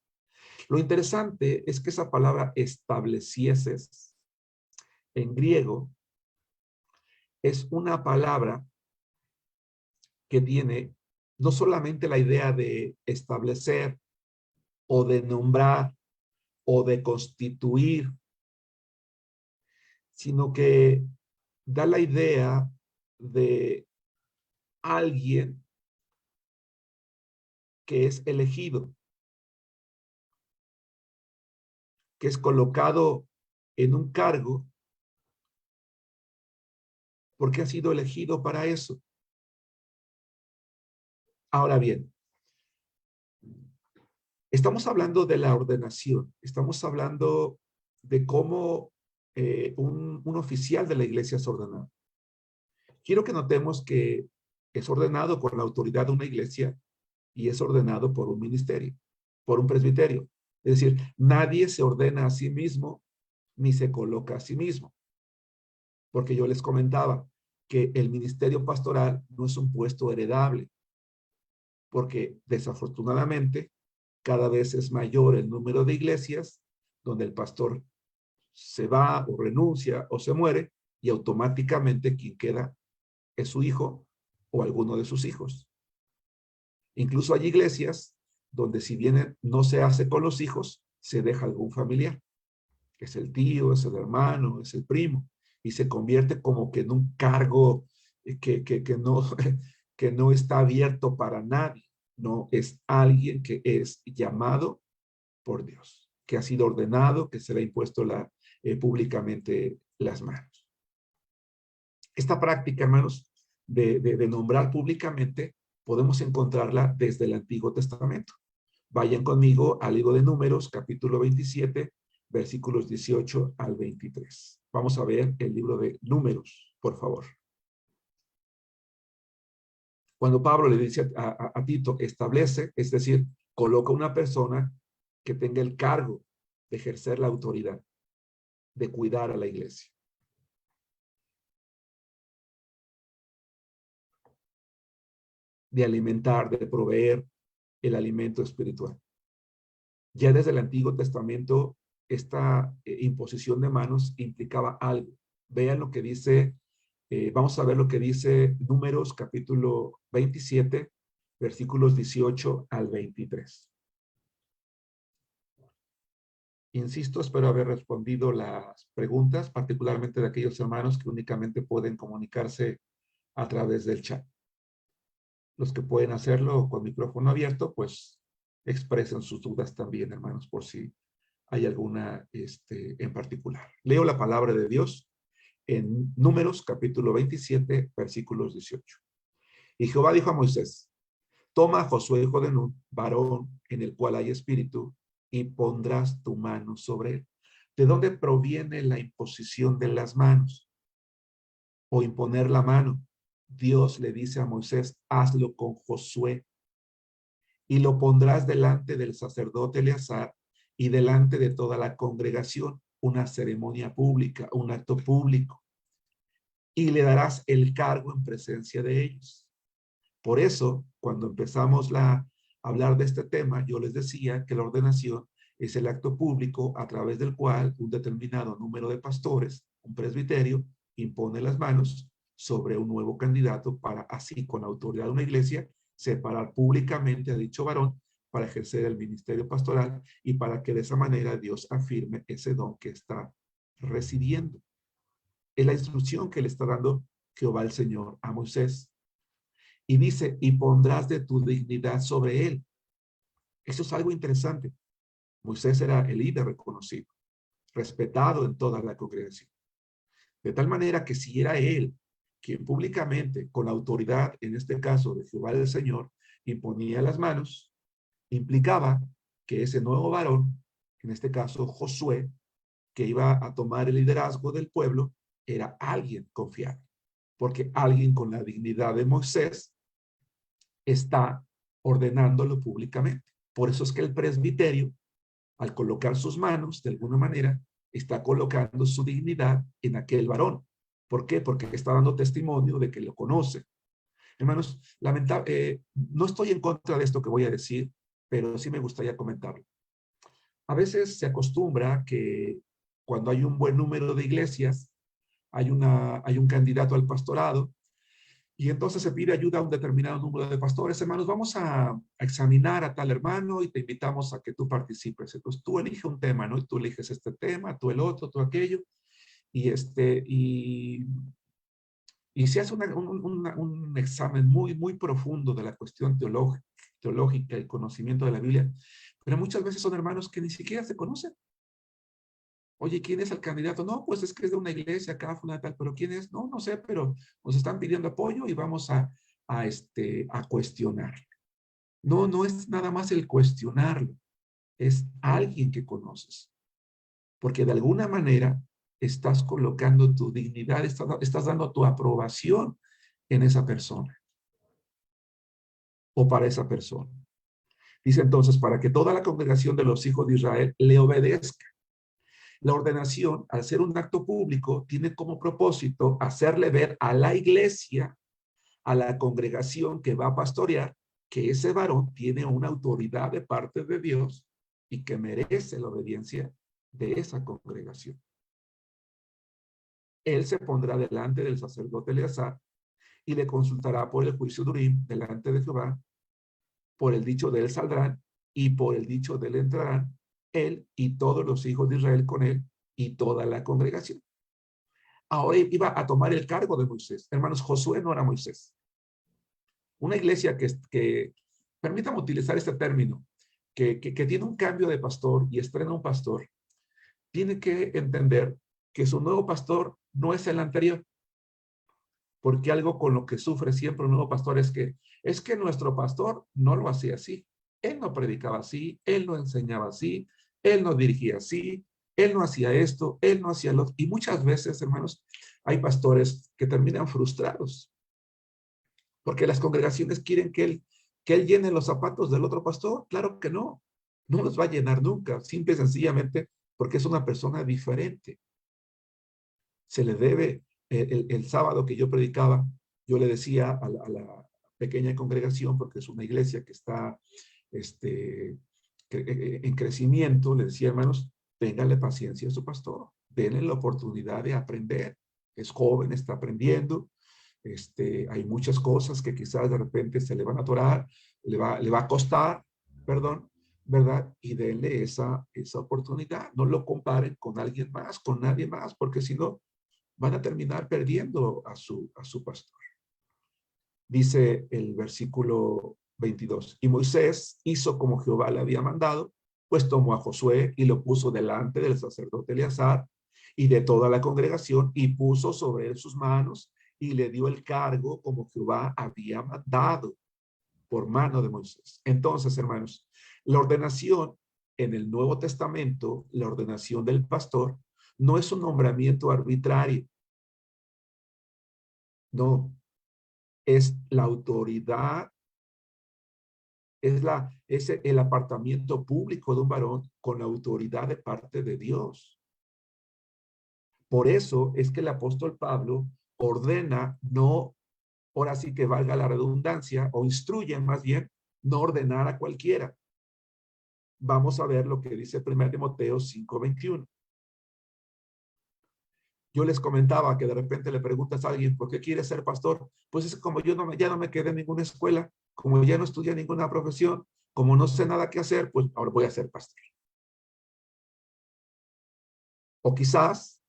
A: Lo interesante es que esa palabra establecieses en griego es una palabra que tiene no solamente la idea de establecer o de nombrar o de constituir, sino que da la idea de alguien que es elegido, que es colocado en un cargo porque ha sido elegido para eso. Ahora bien, estamos hablando de la ordenación, estamos hablando de cómo un oficial de la iglesia es ordenado. Quiero que notemos que es ordenado con la autoridad de una iglesia y es ordenado por un ministerio, por un presbiterio. Es decir, nadie se ordena a sí mismo ni se coloca a sí mismo. Porque yo les comentaba que el ministerio pastoral no es un puesto heredable, porque desafortunadamente cada vez es mayor el número de iglesias donde el pastor se va o renuncia o se muere y automáticamente quien queda es su hijo o alguno de sus hijos. Incluso hay iglesias donde si bien no se hace con los hijos, se deja algún familiar. Es el tío, es el hermano, es el primo. Y se convierte como que en un cargo no, que no está abierto para nadie. No, es alguien que es llamado por Dios, que ha sido ordenado, que se le ha impuesto públicamente las manos. Esta práctica, hermanos, de nombrar públicamente, podemos encontrarla desde el Antiguo Testamento. Vayan conmigo al libro de Números, capítulo 27, versículos 18 al 23. Vamos a ver el libro de Números, por favor. Cuando Pablo le dice a Tito, establece, es decir, coloca una persona que tenga el cargo de ejercer la autoridad, de cuidar a la iglesia. De alimentar, de proveer el alimento espiritual. Ya desde el Antiguo Testamento, esta imposición de manos implicaba algo. Vean lo que dice, vamos a ver lo que dice Números capítulo 27, versículos 18 al 23. Insisto, espero haber respondido las preguntas, particularmente de aquellos hermanos que únicamente pueden comunicarse a través del chat. Los que pueden hacerlo con micrófono abierto, pues expresen sus dudas también, hermanos, por si hay alguna en particular. Leo la palabra de Dios en Números, capítulo 27, versículos 18. Y Jehová dijo a Moisés, toma a Josué, hijo de Nun, varón en el cual hay espíritu, y pondrás tu mano sobre él. ¿De dónde proviene la imposición de las manos? O imponer la mano. Dios le dice a Moisés, hazlo con Josué, y lo pondrás delante del sacerdote Eleazar y delante de toda la congregación, una ceremonia pública, un acto público, y le darás el cargo en presencia de ellos. Por eso, cuando empezamos a hablar de este tema, yo les decía que la ordenación es el acto público a través del cual un determinado número de pastores, un presbiterio, impone las manos sobre un nuevo candidato para así, con la autoridad de una iglesia, separar públicamente a dicho varón para ejercer el ministerio pastoral y para que de esa manera Dios afirme ese don que está recibiendo. Es la instrucción que le está dando Jehová el Señor a Moisés. Y dice, y pondrás de tu dignidad sobre él. Eso es algo interesante. Moisés era el líder reconocido, respetado en toda la congregación. De tal manera que si era él quien públicamente, con la autoridad, en este caso de Jehová el Señor, imponía las manos, implicaba que ese nuevo varón, en este caso Josué, que iba a tomar el liderazgo del pueblo, era alguien confiable, porque alguien con la dignidad de Moisés está ordenándolo públicamente. Por eso es que el presbiterio, al colocar sus manos, de alguna manera, está colocando su dignidad en aquel varón. ¿Por qué? Porque está dando testimonio de que lo conoce. Hermanos, no estoy en contra de esto que voy a decir, pero sí me gustaría comentarlo. A veces se acostumbra que cuando hay un buen número de iglesias, hay un candidato al pastorado, y entonces se pide ayuda a un determinado número de pastores. Hermanos, vamos a examinar a tal hermano y te invitamos a que tú participes. Entonces tú eliges un tema, ¿no? Y tú eliges este tema, tú el otro, tú aquello. Y se hace un examen muy profundo de la cuestión teológica y conocimiento de la Biblia. Pero muchas veces son hermanos que ni siquiera se conocen. Oye, ¿quién es el candidato? No, pues es que es de una iglesia acá, fulana tal, pero ¿quién es? No, no sé, pero nos están pidiendo apoyo y vamos a cuestionar. No, no es nada más el cuestionarlo, es alguien que conoces. Porque de alguna manera estás colocando tu dignidad, estás dando tu aprobación en esa persona o para esa persona. Dice entonces, para que toda la congregación de los hijos de Israel le obedezca. La ordenación, al ser un acto público, tiene como propósito hacerle ver a la iglesia, a la congregación que va a pastorear, que ese varón tiene una autoridad de parte de Dios y que merece la obediencia de esa congregación. Él se pondrá delante del sacerdote Eleazar y le consultará por el juicio de Urim delante de Jehová. Por el dicho de él saldrán y por el dicho de él entrarán, él y todos los hijos de Israel con él y toda la congregación. Ahora iba a tomar el cargo de Moisés. Hermanos, Josué no era Moisés. Una iglesia permítame utilizar este término, que tiene un cambio de pastor y estrena un pastor, tiene que entender que su nuevo pastor no es el anterior. Porque algo con lo que sufre siempre un nuevo pastor es que nuestro pastor no lo hacía así. Él no predicaba así, él no enseñaba así, él no dirigía así, él no hacía esto, él no hacía lo otro. Y muchas veces, hermanos, hay pastores que terminan frustrados porque las congregaciones quieren que él llene los zapatos del otro pastor. Claro que no los va a llenar nunca, simple y sencillamente porque es una persona diferente. Se le debe, el sábado que yo predicaba, yo le decía a la pequeña congregación, porque es una iglesia que está en crecimiento, le decía, hermanos, ténganle paciencia a su pastor, denle la oportunidad de aprender. Es joven, está aprendiendo. Hay muchas cosas que quizás de repente se le van a atorar, le va a costar, perdón, ¿verdad? Y denle esa oportunidad. No lo comparen con alguien más, con nadie más, porque si no, van a terminar perdiendo a su pastor. Dice el versículo 22, y Moisés hizo como Jehová le había mandado, pues tomó a Josué y lo puso delante del sacerdote Eleazar y de toda la congregación y puso sobre él sus manos y le dio el cargo como Jehová había mandado por mano de Moisés. Entonces, hermanos, la ordenación en el Nuevo Testamento, la ordenación del pastor, no es un nombramiento arbitrario. No, es la autoridad, es el apartamiento público de un varón con la autoridad de parte de Dios. Por eso es que el apóstol Pablo ordena, no, ahora sí que valga la redundancia, o instruye más bien, no ordenar a cualquiera. Vamos a ver lo que dice 1 Timoteo 5:21. Yo les comentaba que de repente le preguntas a alguien, ¿por qué quieres ser pastor? Pues es como yo ya no me quedé en ninguna escuela, como ya no estudié ninguna profesión, como no sé nada qué hacer, pues ahora voy a ser pastor. O quizás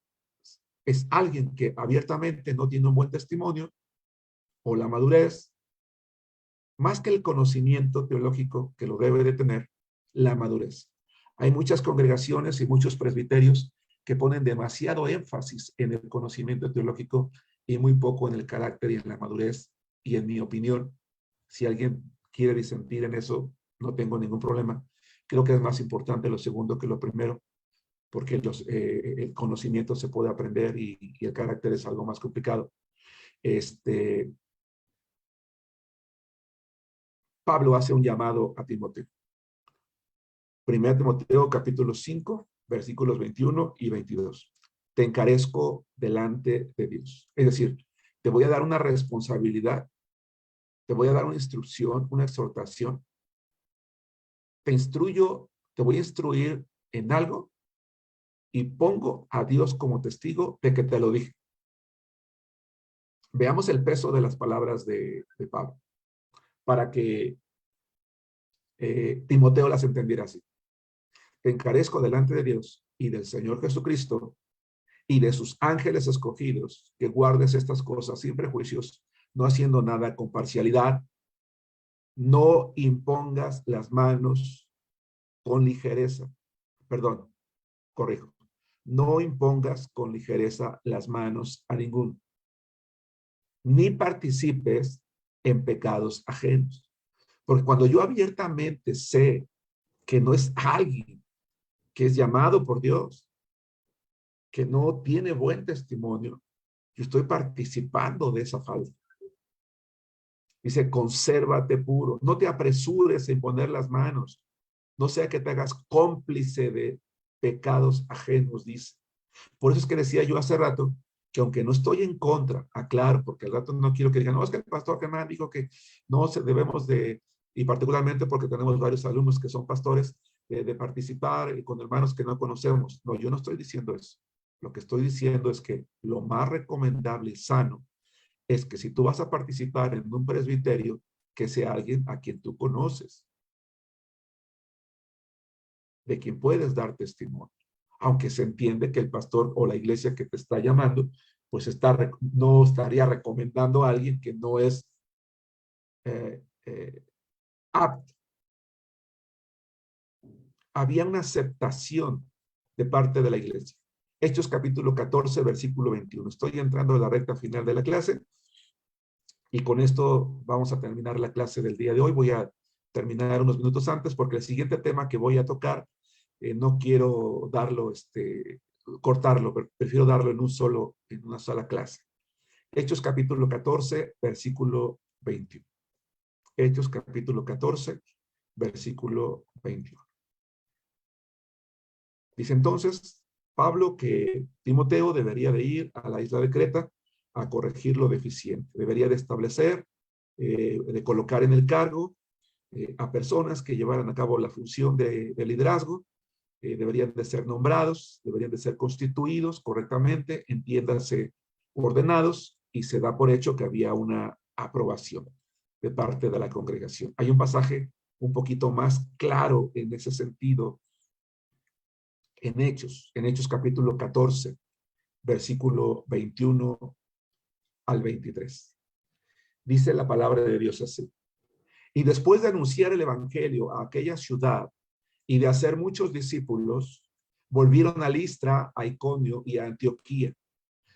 A: es alguien que abiertamente no tiene un buen testimonio o la madurez, más que el conocimiento teológico que lo debe de tener, la madurez. Hay muchas congregaciones y muchos presbiterios que ponen demasiado énfasis en el conocimiento teológico y muy poco en el carácter y en la madurez. Y en mi opinión, si alguien quiere disentir en eso, no tengo ningún problema. Creo que es más importante lo segundo que lo primero, porque el conocimiento se puede aprender y el carácter es algo más complicado. Pablo hace un llamado a Timoteo. 1 Timoteo capítulo 5, versículos 21 y 22. Te encarezco delante de Dios. Es decir, te voy a dar una responsabilidad, te voy a dar una instrucción, una exhortación. Te instruyo, te voy a instruir en algo y pongo a Dios como testigo de que te lo dije. Veamos el peso de las palabras de Pablo para que Timoteo las entendiera así. Te encarezco delante de Dios y del Señor Jesucristo y de sus ángeles escogidos, que guardes estas cosas sin prejuicios, no haciendo nada con parcialidad, no impongas las manos con ligereza. Perdón, corrijo. No impongas con ligereza las manos a ninguno, ni participes en pecados ajenos. Porque cuando yo abiertamente sé que no es alguien que es llamado por Dios, que no tiene buen testimonio, yo estoy participando de esa falta. Dice, consérvate puro, no te apresures en poner las manos, no sea que te hagas cómplice de pecados ajenos, dice. Por eso es que decía yo hace rato que aunque no estoy en contra, aclaro, porque al rato no quiero que digan, no, es que el pastor Germán dijo que no se debemos de, y particularmente porque tenemos varios alumnos que son pastores, de participar con hermanos que no conocemos. No, yo no estoy diciendo eso. Lo que estoy diciendo es que lo más recomendable y sano es que si tú vas a participar en un presbiterio, que sea alguien a quien tú conoces, de quien puedes dar testimonio. Aunque se entiende que el pastor o la iglesia que te está llamando, pues no estaría recomendando a alguien que no es apto. Había una aceptación de parte de la iglesia. Hechos capítulo 14, versículo 21. Estoy entrando a la recta final de la clase y con esto vamos a terminar la clase del día de hoy. Voy a terminar unos minutos antes porque el siguiente tema que voy a tocar no quiero darlo, cortarlo, pero prefiero darlo en una sola clase. Hechos capítulo 14, versículo 21. Hechos capítulo 14, versículo 21. Dice entonces Pablo que Timoteo debería de ir a la isla de Creta a corregir lo deficiente. Debería de establecer, de colocar en el cargo a personas que llevaran a cabo la función de liderazgo. Deberían de ser nombrados, deberían de ser constituidos correctamente, entiéndanse ordenados, y se da por hecho que había una aprobación de parte de la congregación. Hay un pasaje un poquito más claro en ese sentido en Hechos capítulo 14, versículo 21 al 23. Dice la palabra de Dios así. Y después de anunciar el evangelio a aquella ciudad y de hacer muchos discípulos, volvieron a Listra, a Iconio y a Antioquía,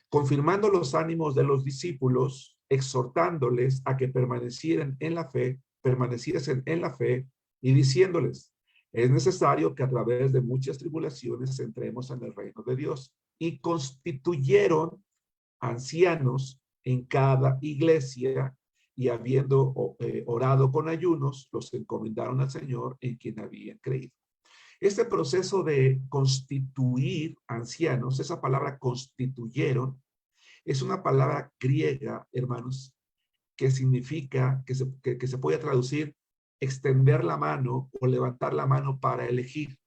A: confirmando los ánimos de los discípulos, exhortándoles a que permaneciesen en la fe y diciéndoles, es necesario que a través de muchas tribulaciones entremos en el reino de Dios. Y constituyeron ancianos en cada iglesia y habiendo orado con ayunos, los encomendaron al Señor en quien habían creído. Este proceso de constituir ancianos, esa palabra constituyeron, es una palabra griega, hermanos, que significa, que se puede traducir extender la mano o levantar la mano para elegir.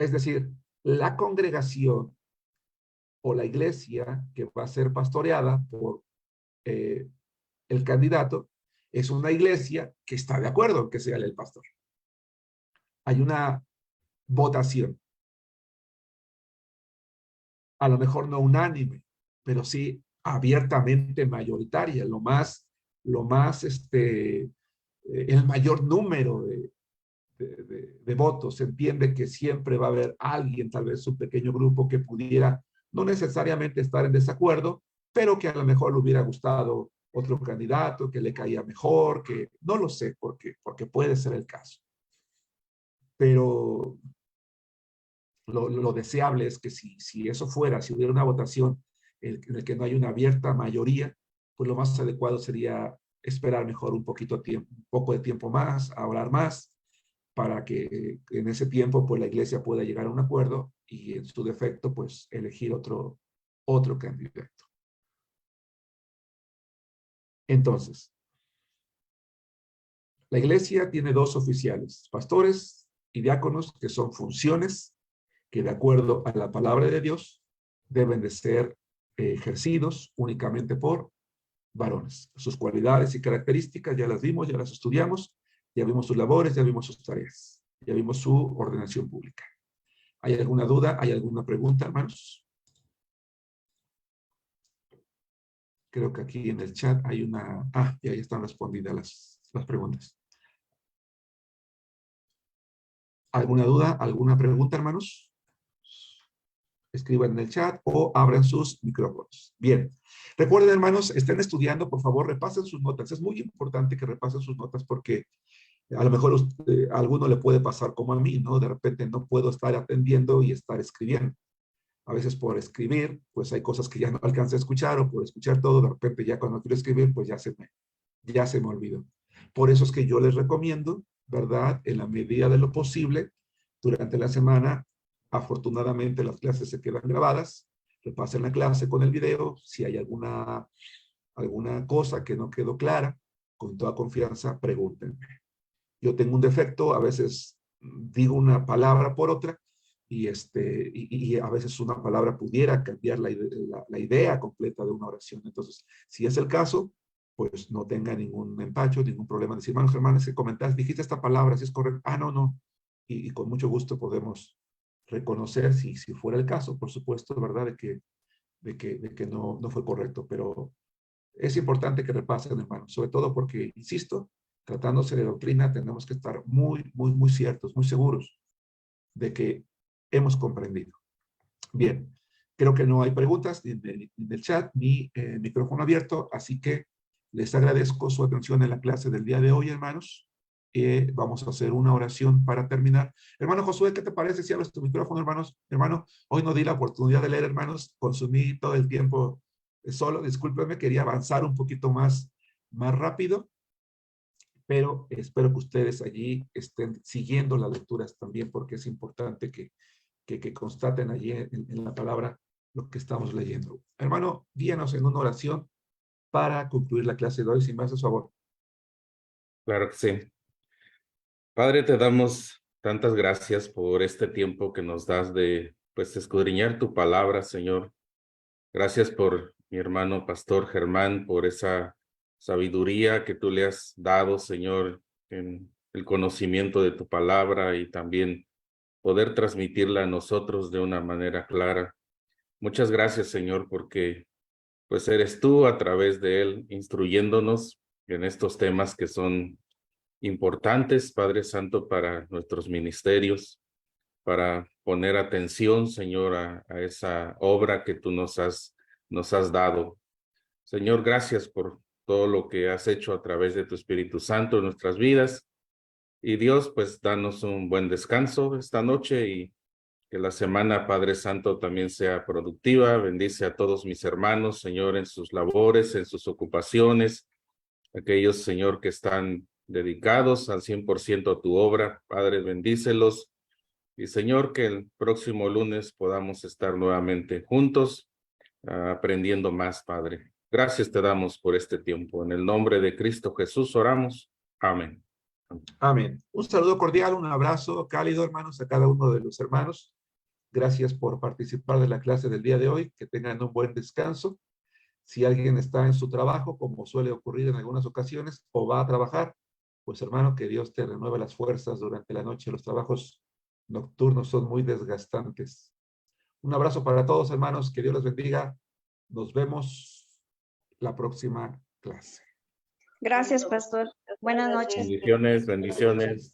A: Es decir, la congregación o la iglesia que va a ser pastoreada por el candidato es una iglesia que está de acuerdo en que sea el pastor. Hay una votación. a lo mejor no unánime, pero sí abiertamente mayoritaria, el mayor número de votos. Se entiende que siempre va a haber alguien, tal vez un pequeño grupo, que pudiera no necesariamente estar en desacuerdo, pero que a lo mejor le hubiera gustado otro candidato, que le caía mejor, que no lo sé, porque puede ser el caso. Pero lo deseable es que si eso fuera, si hubiera una votación en el que no hay una abierta mayoría, pues lo más adecuado sería esperar mejor un poco de tiempo más, hablar más, para que en ese tiempo pues la iglesia pueda llegar a un acuerdo y en su defecto pues elegir otro candidato. Entonces, la iglesia tiene dos oficiales, pastores y diáconos, que son funciones que de acuerdo a la palabra de Dios deben de ser ejercidos únicamente por varones. Sus cualidades y características ya las vimos, ya las estudiamos, ya vimos sus labores, ya vimos sus tareas, ya vimos su ordenación pública. ¿Hay alguna duda? ¿Hay alguna pregunta, hermanos? Creo que aquí en el chat hay una... ya están respondidas las preguntas. ¿Alguna duda? ¿Alguna pregunta, hermanos? Escriban en el chat o abran sus micrófonos. Bien. Recuerden, hermanos, estén estudiando, por favor, repasen sus notas. Es muy importante que repasen sus notas porque a lo mejor a alguno le puede pasar como a mí, ¿no? De repente no puedo estar atendiendo y estar escribiendo. A veces por escribir, pues hay cosas que ya no alcancé a escuchar, o por escuchar todo, de repente ya cuando quiero escribir, pues ya se me olvidó. Por eso es que yo les recomiendo, ¿verdad? En la medida de lo posible, durante la semana, afortunadamente las clases se quedan grabadas, repasen la clase con el video, si hay alguna cosa que no quedó clara, con toda confianza, pregúntenme. Yo tengo un defecto, a veces digo una palabra por otra, y a veces una palabra pudiera cambiar la idea completa de una oración. Entonces, si es el caso, pues no tenga ningún empacho, ningún problema. Decir, hermanos, hermanas, que comentaste, dijiste esta palabra, si es correcto. No. Y con mucho gusto podemos reconocer si fuera el caso, por supuesto, ¿verdad? De que no fue correcto. Pero es importante que repasen, hermanos, sobre todo porque, insisto, tratándose de doctrina, tenemos que estar muy ciertos, muy seguros de que hemos comprendido. Bien, creo que no hay preguntas ni en el chat ni micrófono abierto, así que les agradezco su atención en la clase del día de hoy, hermanos. Vamos a hacer una oración para terminar. Hermano Josué, ¿qué te parece si abres tu micrófono, hermanos? Hermano, hoy no di la oportunidad de leer, hermanos, consumí todo el tiempo solo, discúlpenme, quería avanzar un poquito más rápido, pero espero que ustedes allí estén siguiendo las lecturas también, porque es importante que constaten allí en la palabra lo que estamos leyendo. Hermano, guíanos en una oración para concluir la clase de hoy, si me haces favor.
D: Claro que sí. Padre, te damos tantas gracias por este tiempo que nos das de, pues, escudriñar tu palabra, Señor. Gracias por mi hermano Pastor Germán, por esa sabiduría que tú le has dado, Señor, en el conocimiento de tu palabra y también poder transmitirla a nosotros de una manera clara. Muchas gracias, Señor, porque pues eres tú a través de él instruyéndonos en estos temas que son importantes, Padre Santo, para nuestros ministerios, para poner atención, Señor, a esa obra que tú nos has dado. Señor, gracias por todo lo que has hecho a través de tu Espíritu Santo en nuestras vidas. Y Dios, pues, danos un buen descanso esta noche y que la semana, Padre Santo, también sea productiva. Bendice a todos mis hermanos, Señor, en sus labores, en sus ocupaciones, aquellos, Señor, que están dedicados al 100% a tu obra. Padre, bendícelos. Y, Señor, que el próximo lunes podamos estar nuevamente juntos, aprendiendo más, Padre. Gracias te damos por este tiempo. En el nombre de Cristo Jesús oramos. Amén.
A: Amén. Un saludo cordial, un abrazo cálido, hermanos, a cada uno de los hermanos. Gracias por participar de la clase del día de hoy. Que tengan un buen descanso. Si alguien está en su trabajo, como suele ocurrir en algunas ocasiones, o va a trabajar, pues hermano, que Dios te renueve las fuerzas durante la noche. Los trabajos nocturnos son muy desgastantes. Un abrazo para todos, hermanos. Que Dios los bendiga. Nos vemos la próxima clase.
E: Gracias, pastor. Buenas noches.
D: Bendiciones, bendiciones.